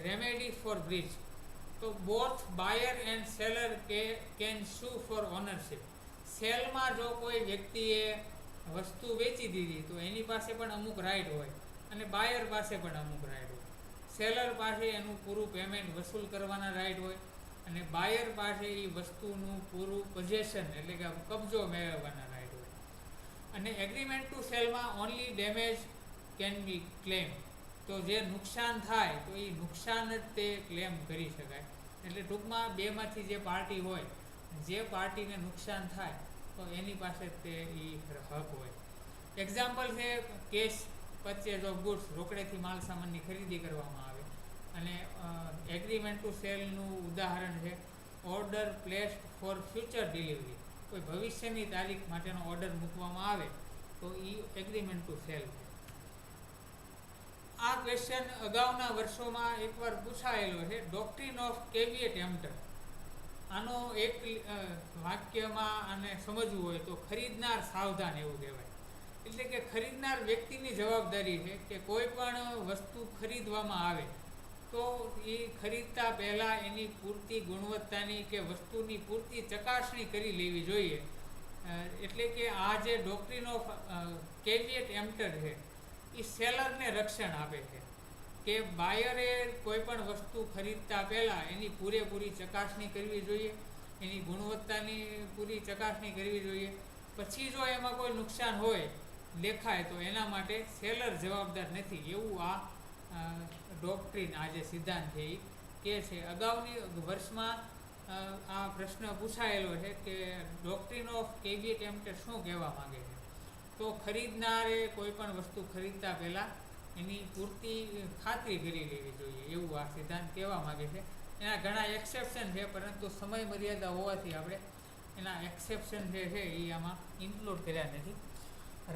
A: રેમેડી ફોર બ્રીચ. તો both buyer and seller can sue for ownership. સેલમાં જો કોઈ વ્યક્તિએ વસ્તુ વેચી દીધી તો એની પાસે પણ અમુક રાઇટ હોય, અને બાયર પાસે પણ અમુક રાઇટ હોય. સેલર પાસે એનું પૂરું પેમેન્ટ વસૂલ કરવાના રાઇટ હોય, અને બાયર પાસે એ વસ્તુનું પૂરું પોઝેશન એટલે કે કબજો મેળવવાના રાઇટ હોય. અને એગ્રીમેન્ટ ટુ સેલમાં only damage can be claim. તો જે નુકસાન થાય તો એ નુકસાન જ તે ક્લેમ કરી શકાય. એટલે ટૂંકમાં બેમાંથી જે પાર્ટી હોય, જે પાર્ટીને નુકસાન થાય તો એની પાસે તે એ હક હોય. એક્ઝામ્પલ છે કેશ પરચેઝ ઓફ ગુડ્સ. રોકડેથી માલ સામાનની ખરીદી કરવામાં આવે. અને એગ્રીમેન્ટ ટુ સેલનું ઉદાહરણ છે order placed four future delivery. કોઈ ભવિષ્યની તારીખ માટેનો ઓર્ડર મૂકવામાં આવે તો એ એગ્રીમેન્ટ ટુ સેલ છે. આ ક્વેશ્ચન અગાઉના વર્ષોમાં એકવાર પૂછાયેલો છે, ડોક્ટ્રીન ઓફ કેવિએટ એમ્પટર. આનો એક વાક્યમાં આને સમજવું હોય તો ખરીદનાર સાવધાન એવું કહેવાય. એટલે કે ખરીદનાર વ્યક્તિની જવાબદારી છે કે કોઈ પણ વસ્તુ ખરીદવામાં આવે તો એ ખરીદતા પહેલાં એની પૂરતી ગુણવત્તાની કે વસ્તુની પૂરતી ચકાસણી કરી લેવી જોઈએ. એટલે કે આ જે ડોક્ટ્રીન ઓફ કેવિએટ એમ્પટર છે એ સેલરને રક્ષણ આપે છે. કે બાયરે કોઈ પણ વસ્તુ ખરીદતા પહેલાં એની પૂરેપૂરી ચકાસણી કરવી જોઈએ, એની ગુણવત્તાની પૂરી ચકાસણી કરવી જોઈએ. પછી જો એમાં કોઈ નુકસાન હોય દેખાય તો એના માટે સેલર જવાબદાર નથી, એવું આ ડોક્ટ્રીન, આ જે સિદ્ધાંત છે એ કહે છે. અગાઉની વર્ષમાં આ પ્રશ્ન પૂછાયેલો છે કે ડોક્ટ્રીન ઓફ કેવિએટ એમ્પ્ટર શું કહેવા માંગે છે. તો ખરીદનારે કોઈ પણ વસ્તુ ખરીદતા પહેલાં એની પૂરતી ખાતરી કરી લેવી જોઈએ, એવું આ સિદ્ધાંત કહેવા માંગે છે. એના ઘણા એક્સેપ્શન છે, પરંતુ સમય મર્યાદા હોવાથી આપણે એના એક્સેપ્શન જે છે એ આમાં ઇન્ક્લુડ કર્યા નથી.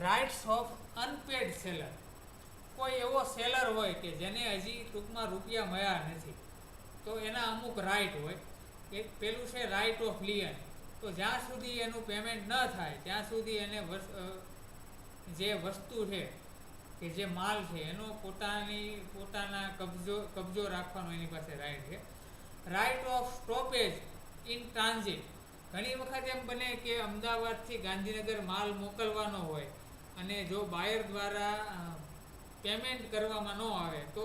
A: Rights of unpaid seller. કોઈ એવો સેલર હોય કે જેને હજી ટૂંકમાં રૂપિયા મળ્યા નથી, તો એના અમુક રાઇટ હોય. એક પેલું છે રાઇટ ઓફ લિયન. તો જ્યાં સુધી એનું પેમેન્ટ ન થાય ત્યાં સુધી એને જે વસ્તુ છે કે જે માલ છે એનો પોતાના કબજો રાખવાનો એની પાસે રાઇટ છે. Right of stoppage in transit. ઘણી વખત એમ બને કે અમદાવાદથી ગાંધીનગર માલ મોકલવાનો હોય અને જો બાયર દ્વારા પેમેન્ટ કરવામાં ન આવે તો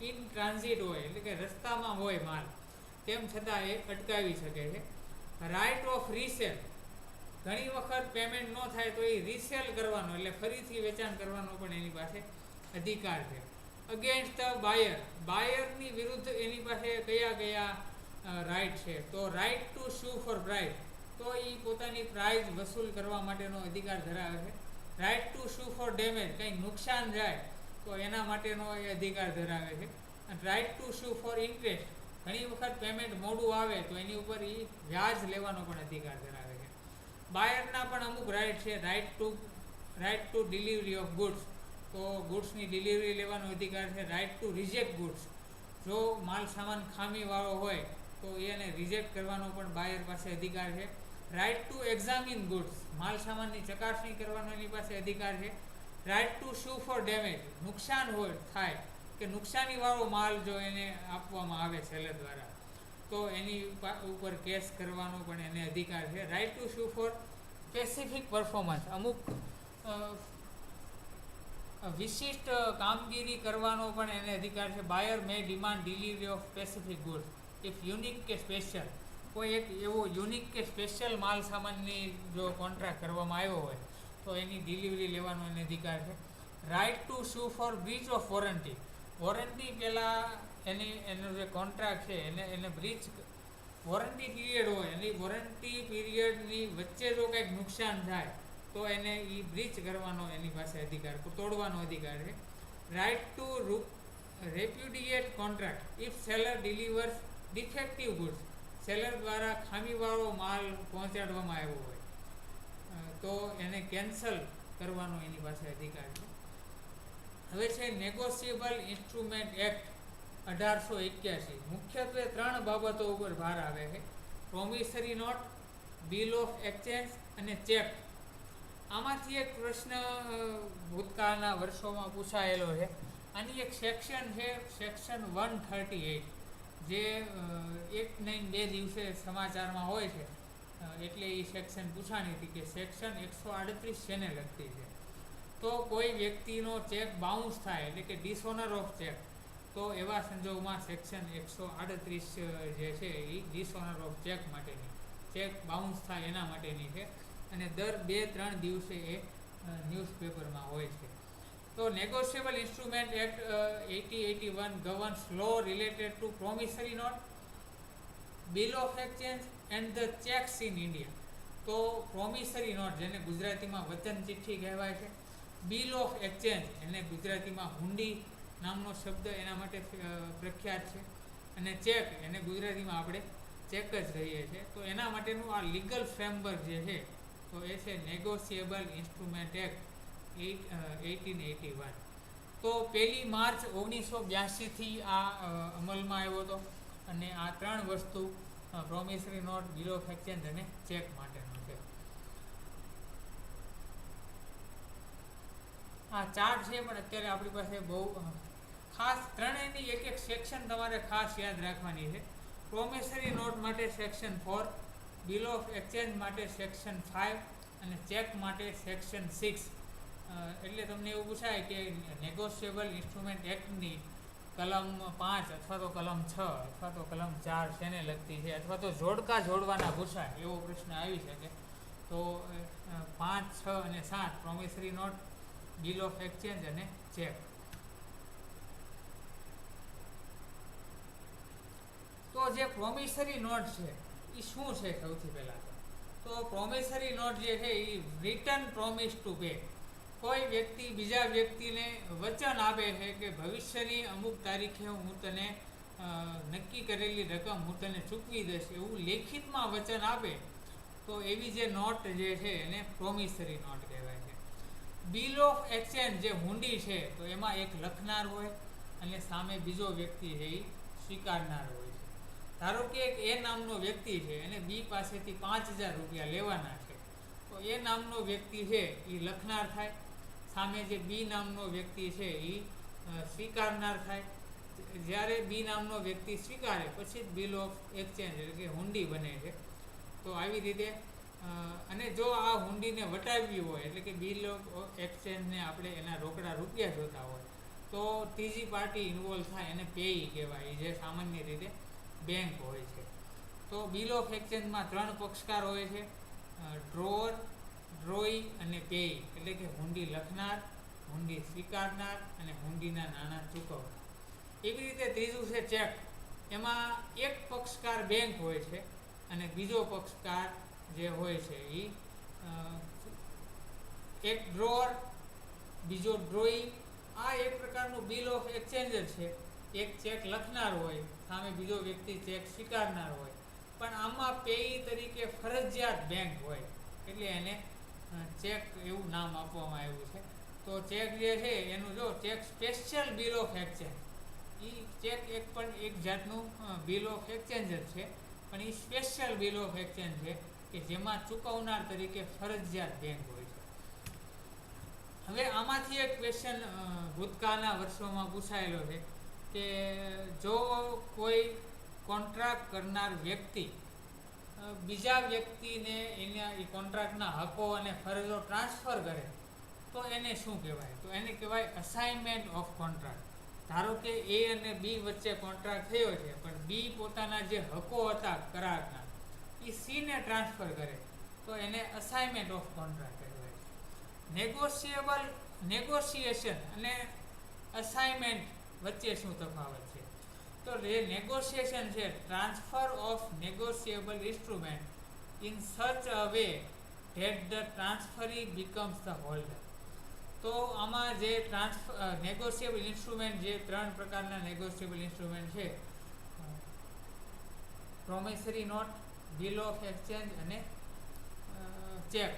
A: ઇન ટ્રાન્ઝિટ હોય, એટલે કે રસ્તામાં હોય માલ, તેમ છતાં એ અટકાવી શકે છે. Right of resale. ઘણી વખત પેમેન્ટ ન થાય તો એ રીસેલ કરવાનો, એટલે ફરીથી વેચાણ કરવાનો પણ એની પાસે અધિકાર છે. અગેન્સ્ટ ધ બાયર. બાયરની વિરુદ્ધ એની પાસે કયા રાઇટ છે. તો right to sue four price. તો એ પોતાની પ્રાઇઝ વસૂલ કરવા માટેનો અધિકાર ધરાવે છે. Right to sue for damage. કંઈ નુકસાન જાય તો એના માટેનો એ અધિકાર ધરાવે છે. અને right to sue four interest. ઘણી વખત પેમેન્ટ મોડું આવે તો એની ઉપર એ વ્યાજ લેવાનો પણ અધિકાર ધરાવે છે. બાયરના પણ અમુક રાઇટ છે. Right to delivery of goods. તો ગુડ્સની ડિલિવરી લેવાનો અધિકાર છે. Right to reject goods. જો માલ સામાન ખામીવાળો હોય તો એને રિજેક્ટ કરવાનો પણ બાયર પાસે અધિકાર છે. Right to examine goods. માલ સામાનની ચકાસણી કરવાનો એની પાસે અધિકાર છે. Right to sue for damage. નુકસાન થાય કે નુકસાનીવાળો માલ જો એને આપવામાં આવે સેલર દ્વારા તો એની ઉપર કેસ કરવાનો પણ એને અધિકાર છે. Right to sue for specific performance. અમુક વિશિષ્ટ કામગીરી કરવાનો પણ એને અધિકાર છે. Buyer may demand delivery of specific goods if unique કે સ્પેશિયલ. કોઈ એક એવો યુનિક કે સ્પેશિયલ માલ સામાનની જો કોન્ટ્રાક્ટ કરવામાં આવ્યો હોય તો એની ડિલિવરી લેવાનો એને અધિકાર છે. Right to sue for breach of warranty. Warranty પહેલાં એનો જે કોન્ટ્રાક્ટ છે એને બ્રીચ, વોરંટી પીરિયડ હોય અને વોરંટી પીરિયડની વચ્ચે જો કંઈક નુકસાન થાય તો એને એ બ્રીચ કરવાનો એની પાસે અધિકાર, તોડવાનો અધિકાર છે. Right to repudiate contract if seller delivers defective goods. Seller દ્વારા ખામીવાળો માલ પહોંચાડવામાં આવ્યો હોય તો એને કેન્સલ કરવાનો એની પાસે અધિકાર છે. હવે છે નેગોશિયેબલ ઇન્સ્ટ્રુમેન્ટ એક્ટ 1881. મુખ્યત્વે 3 બાબતો ઉપર ભાર આવે છે: promissory note, bill of exchange અને ચેક. આમાંથી એક પ્રશ્ન ભૂતકાળના વર્ષોમાં પૂછાયેલો છે. આની એક સેક્શન છે, સેક્શન 138, જે એક નહીં 2 દિવસે સમાચારમાં હોય છે, એટલે એ સેક્શન પૂછાણી હતી કે સેક્શન 138 શેને લગતી છે. તો કોઈ વ્યક્તિનો ચેક બાઉન્સ થાય, એટલે કે ડિસઓનર ઓફ ચેક, તો એવા સંજોગોમાં સેક્શન 138 જે છે એ ડિસઓનર ઓફ ચેક માટેની, ચેક બાઉન્સ થાય એના માટેની છે, અને દર 2-3 દિવસે એ ન્યૂઝપેપરમાં હોય છે. તો negotiable instrument act 1881 governs law related to promissory note, bill of exchange and the cheques in India. તો પ્રોમિસરી નોટ, જેને ગુજરાતીમાં વચન ચિઠ્ઠી કહેવાય છે, બિલ ઓફ એક્સચેન્જ, એને ગુજરાતીમાં હુંડી નામનો શબ્દ એના માટે પ્રખ્યાત છે, અને ચેક, એને ગુજરાતીમાં આપણે ચેક જ કહીએ છીએ. તો એના માટેનું આ લીગલ ફ્રેમવર્ક જે છે તો એ છે નેગોશિયેબલ ઇન્સ્ટ્રુમેન્ટ એક્ટ 1881. તો 1 માર્ચ 1982થી આ અમલમાં આવ્યો હતો, અને આ 3 વસ્તુ promissory note, bill of exchange અને ચેક માટેનું છે. આ ચાર્ટ છે, પણ અત્યારે આપણી પાસે બહુ ખાસ ત્રણેયની એક સેક્શન તમારે ખાસ યાદ રાખવાની છે. પ્રોમિસરી નોટ માટે સેક્શન 4, બિલ ઓફ એક્સચેન્જ માટે સેક્શન 5 અને ચેક માટે સેક્શન 6. એટલે તમને એવું પૂછાય કે નેગોશિયેબલ ઇન્સ્ટ્રુમેન્ટ એક્ટની કલમ 5 અથવા તો કલમ 6 અથવા તો કલમ 4 શેને લગતી છે, અથવા તો જોડકા જોડવાના પૂછાય એવો પ્રશ્ન આવી શકે તો 5, 6 અને 7 promissory note, bill of exchange અને ચેક. તો જે પ્રોમિસરી નોટ છે એ શું છે સૌથી પહેલાં તો પ્રોમિસરી નોટ જે છે એ રિટર્ન પ્રોમિસ ટુ પે. કોઈ વ્યક્તિ બીજા વ્યક્તિને વચન આપે છે કે ભવિષ્યની અમુક તારીખે હું તને નક્કી કરેલી રકમ હું તને ચૂકવી દઈશ એવું લેખિતમાં વચન આપે તો એવી જે નોટ જે છે એને પ્રોમિસરી નોટ કહેવાય છે. બિલ ઓફ એક્સચેન્જ જે હુંડી છે તો એમાં એક લખનાર હોય અને સામે બીજો વ્યક્તિ છે એ સ્વીકારનાર હોય છે. ધારો કે એક એ નામનો વ્યક્તિ છે અને બી પાસેથી 5,000 રૂપિયા લેવાના છે તો એ નામનો વ્યક્તિ છે એ લખનાર થાય, સામે જે બી નામનો વ્યક્તિ છે એ સ્વીકારનાર થાય. જ્યારે બી નામનો વ્યક્તિ સ્વીકારે પછી જ બિલ ઓફ એક્સચેન્જ એટલે કે હુંડી બને છે. તો આવી રીતે અને જો આ હુંડીને વટાવવી હોય એટલે કે બિલ ઓફ એક્સચેન્જને આપણે એના રોકડા રૂપિયા જોતા હોય તો ત્રીજી પાર્ટી ઇન્વોલ્વ થાય એને પેઈ કહેવાય, જે સામાન્ય રીતે બેંક હોય છે. તો બિલ ઓફ એક્સચેન્જમાં 3 પક્ષકાર હોય છે, ડ્રોઅર, ડ્રોઈ અને પેઈ એટલે કે હુંડી લખનાર, હુંડી સ્વીકારનાર અને હુંડીના નાણાં ચૂકવનાર. એવી રીતે ત્રીજું છે ચેક. એમાં એક પક્ષકાર બેંક હોય છે અને બીજો પક્ષકાર જે હોય છે એ એક ડ્રોઅર, બીજો ડ્રોઈ. આ એક પ્રકારનું બિલ ઓફ એક્સચેન્જ છે. એક ચેક લખનાર હોય, સામે બીજો વ્યક્તિ ચેક સ્વીકારનાર હોય, પણ આમાં પેઈ તરીકે ફરજિયાત બેંક હોય એટલે એને ચેક એવું નામ આપવામાં આવ્યું છે. તો ચેક જે છે એનું જો check special bill of exchange, A check એક જાતનું બિલ ઓફ એક્સચેન્જ જ છે પણ એ સ્પેશિયલ બિલ ઓફ એક્સચેન્જ છે કે જેમાં ચૂકવનાર તરીકે ફરજિયાત બેંક હોય છે. હવે આમાંથી એક ક્વેશ્ચન ભૂતકાળના વર્ષોમાં પૂછાયેલો છે કે જો કોઈ કોન્ટ્રાક્ટ કરનાર વ્યક્તિ બીજા વ્યક્તિને એના એ કોન્ટ્રાક્ટના હકો અને ફરજો ટ્રાન્સફર કરે તો એને શું કહેવાય? તો એને કહેવાય અસાઇનમેન્ટ ઓફ કોન્ટ્રાક્ટ. ધારો કે એ અને બી વચ્ચે કોન્ટ્રાક્ટ થયો છે પણ બી પોતાના જે હકો હતા કરારના એ સીને ટ્રાન્સફર કરે તો એને અસાઇનમેન્ટ ઓફ કોન્ટ્રાક્ટ કહેવાય. નેગોશિએશન અને અસાઇનમેન્ટ વચ્ચે શું તફાવત છે? તો જે નેગોશિએશન છે transfer of negotiable instrument in such a way that the transferee becomes the holder. તો આમાં જે નેગોશિયેબલ ઇન્સ્ટ્રુમેન્ટ, જે 3 પ્રકારના નેગોશિયેબલ ઇન્સ્ટ્રુમેન્ટ છે, promissory note, bill of exchange અને ચેક.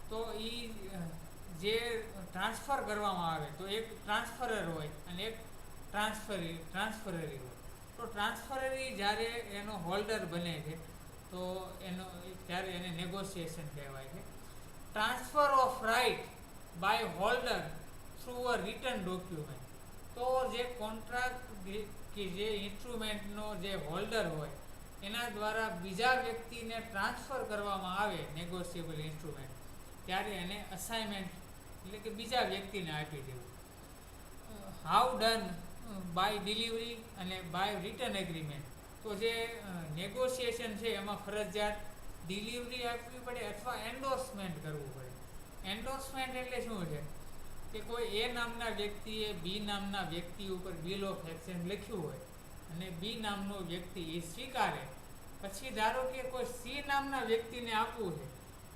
A: તો એ જે ટ્રાન્સફર કરવામાં આવે તો એક ટ્રાન્સફરર હોય અને એક ટ્રાન્સફરરી હોય. તો ટ્રાન્સફરરી જ્યારે એનો હોલ્ડર બને છે તો ત્યારે એને નેગોશિએશન કહેવાય છે. Transfer of right by holder through a written document. તો જે કોન્ટ્રાક્ટ કે જે ઇન્સ્ટ્રુમેન્ટનો જે હોલ્ડર હોય એના દ્વારા બીજા વ્યક્તિને ટ્રાન્સફર કરવામાં આવે નેગોશિયેબલ ઇન્સ્ટ્રુમેન્ટ ત્યારે એને અસાઇનમેન્ટ એટલે કે બીજા વ્યક્તિને આપી દેવું. હાઉ ડન બાય ડિલિવરી અને બાય રિટર્ન એગ્રીમેન્ટ. તો જે નેગોશિએશન છે એમાં ફરજિયાત ડિલિવરી આપવી પડે અથવા એન્ડોર્સમેન્ટ કરવું પડે. એન્ડોર્સમેન્ટ એટલે શું છે કે કોઈ એ નામના વ્યક્તિએ બી નામના વ્યક્તિ ઉપર બિલ ઓફ એક્સચેન્જ લખ્યું હોય અને બી નામનો વ્યક્તિ એ સ્વીકારે, પછી ધારો કે કોઈ સી નામના વ્યક્તિને આપવું છે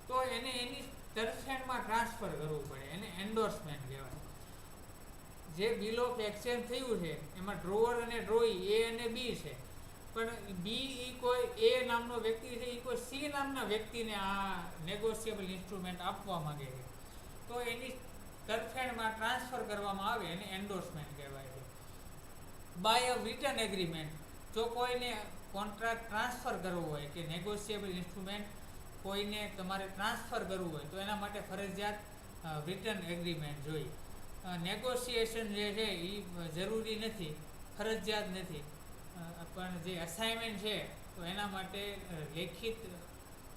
A: તો એને એની તરફેણમાં ટ્રાન્સફર કરવું પડે, એને એન્ડોર્સમેન્ટ કહેવાય. જે બિલ ઓફ એક્સચેન્જ થયું છે એમાં ડ્રોઅર અને ડ્રોઈ એ અને બી છે, પણ બી એ કોઈ એ નામનો વ્યક્તિ છે એ કોઈ સી નામના વ્યક્તિને આ નેગોશિયેબલ ઇન્સ્ટ્રુમેન્ટ આપવા માંગે છે તો એની તરફેણમાં ટ્રાન્સફર કરવામાં આવે એને એન્ડોર્સમેન્ટ કહેવાય છે. By a return agreement. જો કોઈને કોન્ટ્રાક્ટ ટ્રાન્સફર કરવો હોય કે નેગોશિયેબલ ઇન્સ્ટ્રુમેન્ટ કોઈને તમારે ટ્રાન્સફર કરવું હોય તો એના માટે ફરજિયાત રિટર્ન એગ્રીમેન્ટ જોઈએ. નેગોશિએશન જે છે એ જરૂરી નથી, ફરજિયાત નથી, પણ જે અસાઇનમેન્ટ છે તો એના માટે લેખિત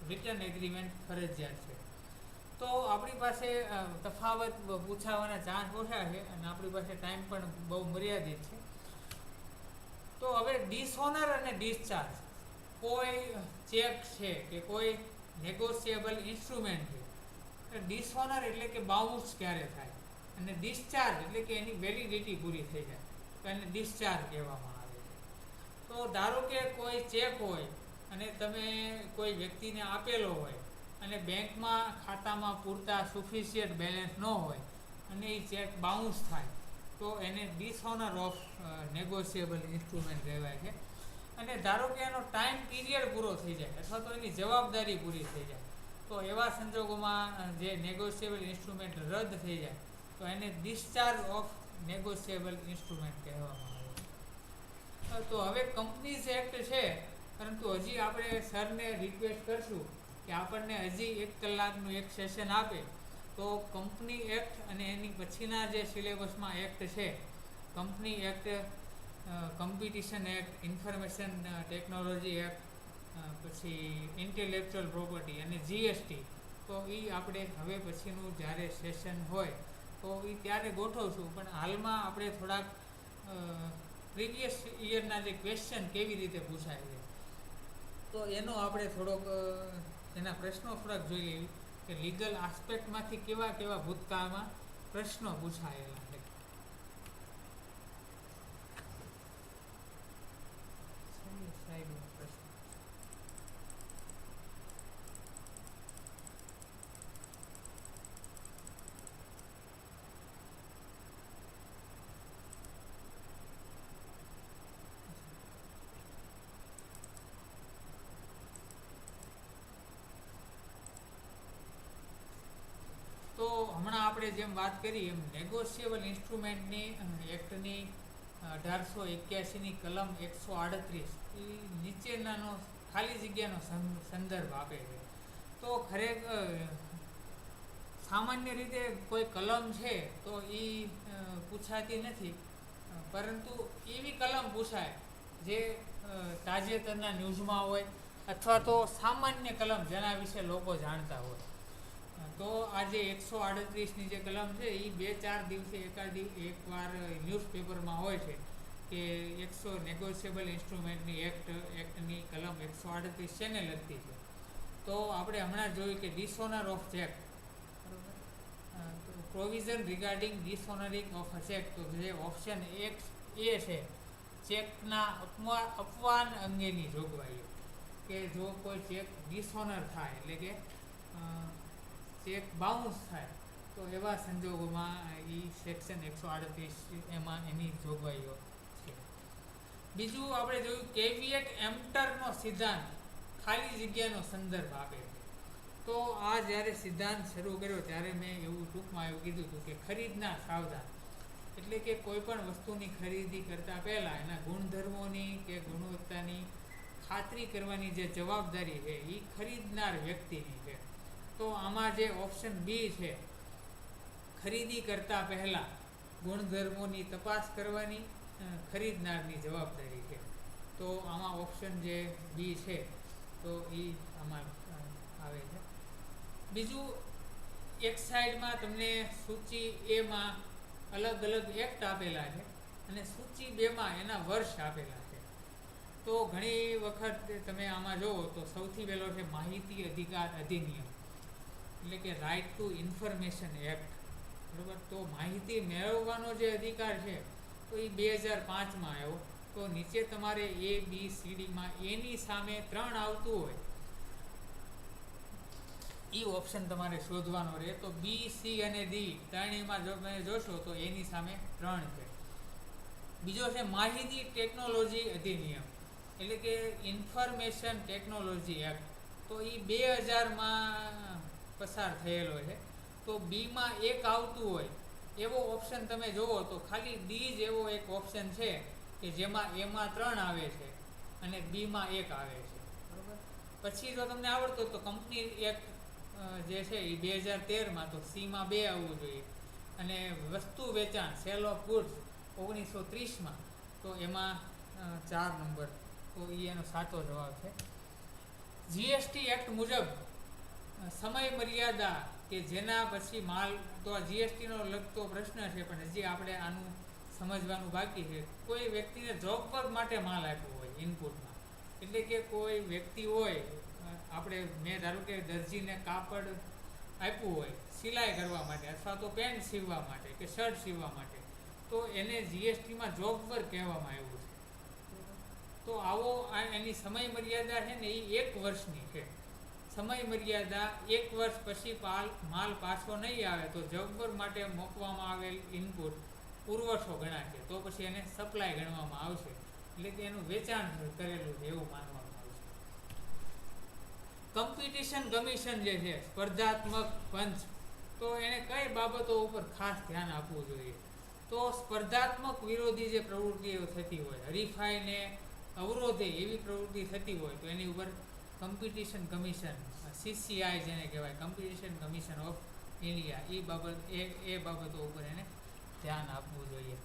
A: રિટર્ન એગ્રીમેન્ટ ફરજિયાત છે. તો આપણી પાસે તફાવત પૂછાવાના ચાન્સ ઓછા છે અને આપણી પાસે ટાઈમ પણ બહુ મર્યાદિત છે. તો હવે ડિસઓનર અને ડિસ્ચાર્જ, કોઈ ચેક છે કે કોઈ નેગોશિયેબલ ઇન્સ્ટ્રુમેન્ટ છે, ડિસઓનર એટલે કે બાઉન્સ ક્યારે થાય, અને ડિસ્ચાર્જ એટલે કે એની વેલિડિટી પૂરી થઈ જાય તો એને ડિસ્ચાર્જ કહેવામાં આવે છે. તો ધારો કે કોઈ ચેક હોય અને તમે કોઈ વ્યક્તિને આપેલો હોય અને બેંકમાં ખાતામાં પૂરતા સફિશિયન્ટ બેલેન્સ ન હોય અને એ ચેક બાઉન્સ થાય તો એને ડિસઓનર ઓફ નેગોશિયેબલ ઇન્સ્ટ્રુમેન્ટ કહેવાય છે. અને ધારો કે એનો ટાઈમ પીરિયડ પૂરો થઈ જાય અથવા તો એની જવાબદારી પૂરી થઈ જાય તો એવા સંજોગોમાં જે નેગોશિયેબલ ઇન્સ્ટ્રુમેન્ટ રદ થઈ જાય તો એને ડિસ્ચાર્જ ઓફ નેગોશિયેબલ ઇન્સ્ટ્રુમેન્ટ કહેવામાં આવે છે. તો હવે કંપનીઝ એક્ટ છે, પરંતુ હજી આપણે સરને રિક્વેસ્ટ કરશું કે આપણને હજી 1 કલાકનું એક સેશન આપે તો કંપની એક્ટ અને એની પછીના જે સિલેબસમાં એક્ટ છે, company act, competition act, information technology act, પછી ઇન્ટેલેક્ચુઅલ પ્રોપર્ટી અને જીએસટી, તો એ આપણે હવે પછીનું જ્યારે સેશન હોય તો એ ત્યારે ગોઠવશું. પણ હાલમાં આપણે થોડાક પ્રીવિયસ યરના જે ક્વેશ્ચન કેવી રીતે પૂછાય છે તો એનો આપણે થોડોક એના પ્રશ્નો થોડાક જોઈ લેવી કે લીગલ આસ્પેક્ટમાંથી કેવા કેવા ભૂતકાળમાં પ્રશ્નો પૂછાયેલા છે. પ્રશ્ન તો હમણાં આપણે જેમ વાત કરી એમ નેગોશિયેબલ ઇન્સ્ટ્રુમેન્ટની એક્ટની 1881ની કલમ 138 એ નીચેનાનો ખાલી જગ્યાનો સંદર્ભ આપે છે. તો ખરેખર સામાન્ય રીતે કોઈ કલમ છે તો એ પૂછાતી નથી, પરંતુ એવી કલમ પૂછાય જે તાજેતરના ન્યૂઝમાં હોય અથવા તો સામાન્ય કલમ જેના વિશે લોકો જાણતા હોય. તો આ જે 138ની જે કલમ છે એ 2-4 દિવસે એકવાર ન્યૂઝપેપરમાં હોય છે કે નેગોશિયેબલ ઇન્સ્ટ્રુમેન્ટની એક્ટની કલમ 138 શેને લગતી છે. તો આપણે હમણાં જોયું કે dishonour of cheque, provision regarding dishonouring of a cheque, તો જે ઓપ્શન એ છે ચેકના અપવાન અંગેની જોગવાઈઓ, કે જો કોઈ ચેક ડિસઓનર થાય એટલે કે ચેક બાઉન્સ થાય તો એવા સંજોગોમાં એ સેક્શન 138 એમાં એની જોગવાઈઓ છે. બીજું આપણે જોયું કેવિએટ એમ્પટરનો સિદ્ધાંત ખાલી જગ્યાનો સંદર્ભ આપે છે. તો આ જ્યારે સિદ્ધાંત શરૂ કર્યો ત્યારે મેં એવું ટૂંકમાં એવું કીધું હતું કે ખરીદનાર સાવધાન, એટલે કે કોઈ પણ વસ્તુની ખરીદી કરતાં પહેલાં એના ગુણધર્મોની કે ગુણવત્તાની ખાતરી કરવાની જે જવાબદારી છે એ ખરીદનાર વ્યક્તિની છે. તો આમાં જે ઓપ્શન બી છે, ખરીદી કરતાં પહેલાં ગુણધર્મોની તપાસ કરવાની ખરીદનારની જવાબદારી છે. તો આમાં ઓપ્શન જે બી છે તો એ આમાં આવે છે. બીજું એક સાઈડમાં તમને સૂચિ એમાં અલગ અલગ એક્ટ આપેલા છે અને સૂચિ 2માં એના વર્ષ આપેલા છે. તો ઘણી વખત તમે આમાં જુઓ તો સૌથી પહેલો છે માહિતી અધિકાર અધિનિયમ, એટલે કે રાઇટ ટુ ઇન્ફોર્મેશન એક્ટ, બરાબર. તો માહિતી મેળવવાનો જે અધિકાર છે તો એ 2005માં આવ્યો. તો નીચે તમારે A, B, C, Dમાં એની સામે 3 આવતું હોય એ ઓપ્શન તમારે શોધવાનો રહે. તો બી, સી અને ડી ત્રણેયમાં જો તમે જોશો તો એની સામે 3 છે. બીજો છે માહિતી ટેકનોલોજી અધિનિયમ, એટલે કે ઇન્ફોર્મેશન ટેકનોલોજી એક્ટ, તો એ 2000માં પસાર થયેલો છે. તો બીમાં 1 આવતું હોય એવો ઓપ્શન તમે જુઓ તો ખાલી ડી જ એવો એક ઓપ્શન છે કે જેમાં એમાં 3 આવે છે અને બીમાં 1 આવે છે, બરાબર. પછી જો તમને આવડતું તો કંપની એક્ટ જે છે એ 2013માં, તો સીમાં 2 આવવું જોઈએ. અને વસ્તુ વેચાણ સેલ ઓફ ગુડ્સ 1930માં, તો એમાં 4 નંબર, તો એ એનો સાચો જવાબ છે. જીએસટી એક્ટ મુજબ સમય મર્યાદા કે જેના પછી માલ, તો આ જીએસટીનો લગતો પ્રશ્ન છે પણ હજી આપણે આનું સમજવાનું બાકી છે. કોઈ વ્યક્તિને જોબ વર્ક માટે માલ આપ્યો હોય ઇનપુટમાં, એટલે કે કોઈ વ્યક્તિ હોય, આપણે મેં ધારો કે દરજીને કાપડ આપ્યું હોય સિલાઈ કરવા માટે અથવા તો પેન્ટ સીવવા માટે કે શર્ટ સીવવા માટે, તો એને જીએસટીમાં જોબ વર્ક કહેવામાં આવ્યું છે. તો આવો એની સમય મર્યાદા છે ને એ 1 વર્ષની છે. સમય મર્યાદા 1 વર્ષ પછી માલ પાછો નહીં આવે તો જોબ વર્ક માટે મૂકવામાં આવેલ ઇનપુટ પુરવઠો ગણાશે, તો પછી એને સપ્લાય ગણવામાં આવશે, એટલે કે એનું વેચાણ કરેલું છે એવું માનવામાં આવશે. કોમ્પિટિશન કમિશન જે છે, સ્પર્ધાત્મક પંચ, તો એને કઈ બાબતો ઉપર ખાસ ધ્યાન આપવું જોઈએ? તો સ્પર્ધાત્મક વિરોધી જે પ્રવૃત્તિઓ થતી હોય, હરીફાઈને અવરોધે એવી પ્રવૃત્તિ થતી હોય, તો એની ઉપર કોમ્પિટિશન કમિશન, CCI જેને કહેવાય, કોમ્પિટિશન કમિશન ઓફ ઇન્ડિયા, એ બાબતો ઉપર એને ધ્યાન આપવું જોઈએ.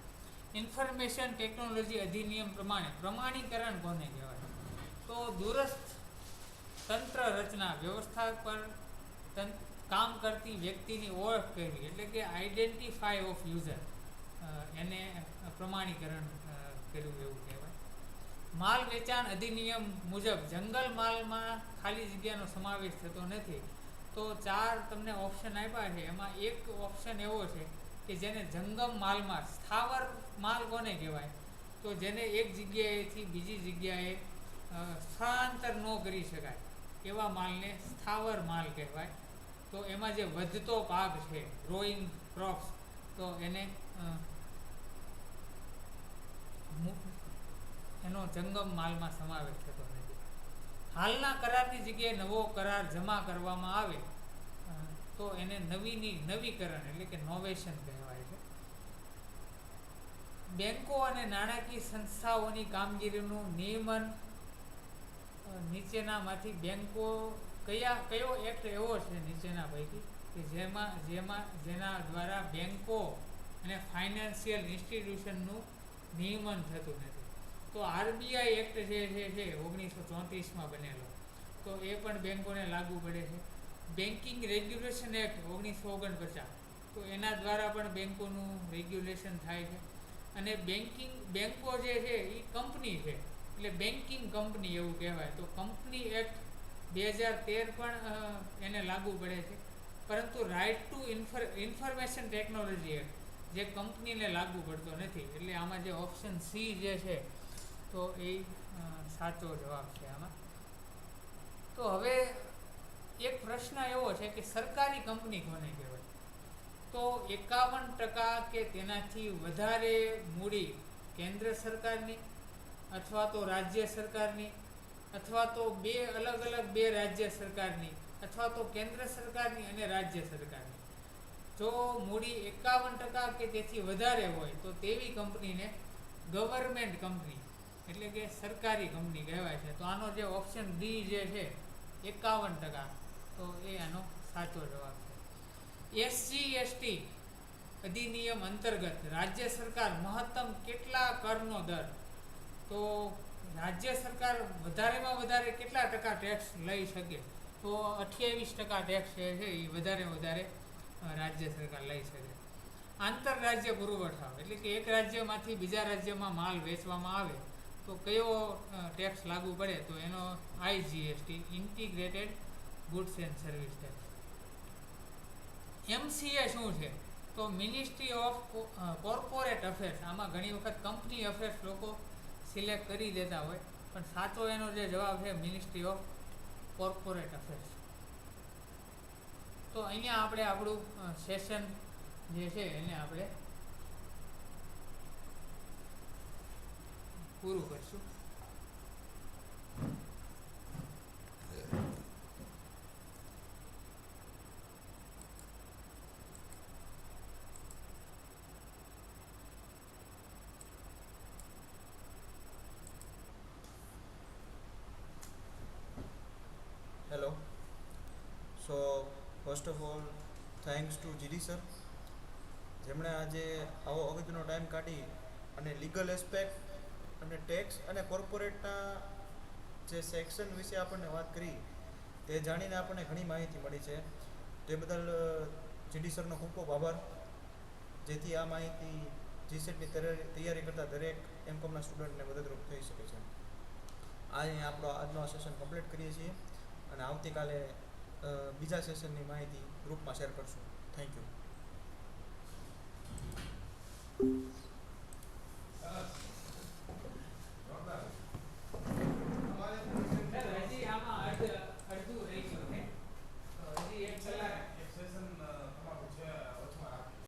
A: ઇન્ફોર્મેશન ટેકનોલોજી અધિનિયમ પ્રમાણે પ્રમાણીકરણ કોને કહેવાય? તો દૂરસ્થ તંત્ર રચના વ્યવસ્થા પર કામ કરતી વ્યક્તિની ઓળખ કરવી, એટલે કે આઈડેન્ટિફાય ઓફ યુઝર, એને પ્રમાણીકરણ કર્યું એવું કહેવાય. માલ વેચાણ અધિનિયમ મુજબ જંગલ માલમાં ખાલી જગ્યાનો સમાવેશ થતો નથી. તો 4 તમને ઓપ્શન આપ્યા છે, એમાં એક ઓપ્શન એવો છે કે જેને જંગમ માલમાં, સ્થાવર માલ કોને કહેવાય? તો જેને એક જગ્યાએથી બીજી જગ્યાએ સ્થળાંતર ન કરી શકાય એવા માલને સ્થાવર માલ કહેવાય. તો એમાં જે વધતો પાક છે, ગ્રોઈંગ ક્રોપ્સ, તો એને એનો જંગમ માલમાં સમાવેશ થતો નથી. હાલના કરારની જગ્યાએ નવો કરાર જમા કરવામાં આવે તો એને નવીકરણ એટલે કે નોવેશન કહેવાય છે. બેંકો અને નાણાકીય સંસ્થાઓની કામગીરીનું નિયમન નીચેનામાંથી કયો એક્ટ એવો છે નીચેના પૈકી કે જેના દ્વારા બેંકો અને ફાઇનાન્શિયલ ઇન્સ્ટિટ્યુશનનું નિયમન થતું નથી? તો RBI એક્ટ જે છે 1934માં બનેલો, તો એ પણ બેંકોને લાગુ પડે છે. બેન્કિંગ રેગ્યુલેશન એક્ટ 1949, તો એના દ્વારા પણ બેંકોનું રેગ્યુલેશન થાય છે. અને બેંકો જે છે એ કંપની છે, એટલે બેન્કિંગ કંપની એવું કહેવાય. તો કંપની એક્ટ 2013 પણ એને લાગુ પડે છે. પરંતુ right to information technology act જે કંપનીને લાગુ પડતો નથી, એટલે આમાં જે ઓપ્શન સી જે છે તો એ સાચો જવાબ છે આમાં. તો હવે એક પ્રશ્ન એવો છે કે સરકારી કંપની કોને કહેવાય? તો 51% કે તેનાથી વધારે મૂડી કેન્દ્ર સરકારની અથવા તો રાજ્ય સરકારની અથવા તો અલગ અલગ રાજ્ય સરકારની અથવા તો કેન્દ્ર સરકારની અને રાજ્ય સરકારની, જો મૂડી 51% કે તેથી વધારે હોય તો તેવી કંપનીને ગવર્મેન્ટ કંપની એટલે કે સરકારી કંપની કહેવાય છે. તો આનો જે ઓપ્શન ડી જે છે 51%, તો એ આનો સાચો જવાબ છે. SGST અધિનિયમ અંતર્ગત રાજ્ય સરકાર મહત્તમ કેટલા કરનો દર? તો રાજ્ય સરકાર વધારેમાં વધારે કેટલા ટકા ટેક્સ લઈ શકે? તો 28% ટેક્સ છે એ વધારે રાજ્ય સરકાર લઈ શકે. આંતરરાજ્ય પુરવઠા એટલે કે એક રાજ્યમાંથી બીજા રાજ્યમાં માલ વેચવામાં આવે તો કયો ટેક્સ લાગુ પડે? તો એનો IGST, integrated goods and service tax. MCA શું છે? તો મિનિસ્ટ્રી ઓફ કોર્પોરેટ અફેર્સ. આમાં ઘણી વખત કંપની અફેર્સ લોકો સિલેક્ટ કરી દેતા હોય, પણ સાચો એનો જે જવાબ છે મિનિસ્ટ્રી ઓફ કોર્પોરેટ અફેર્સ. તો અહીંયા આપણે આપણું સેશન જે છે એને આપણે પૂરું કરશું.
B: Hello. So first of all, thanks to GD sir, જેમણે આજે આવો અગત્યનો ટાઈમ કાઢી અને લીગલ એસ્પેક્ટ અને ટેક્સ અને કોર્પોરેટના જે સેક્શન વિશે આપણને વાત કરી તે જાણીને આપણને ઘણી માહિતી મળી છે. તે બદલ GD સરનો ખૂબ ખૂબ આભાર, જેથી આ માહિતી જીસેટની તૈયારી કરતા દરેક એમકોમના સ્ટુડન્ટને મદદરૂપ થઈ શકે છે. અહીંયા આપણો આજનો આ સેશન કમ્પ્લીટ કરીએ છીએ અને આવતીકાલે બીજા સેશનની માહિતી ગ્રુપમાં શેર કરશું. Thank you.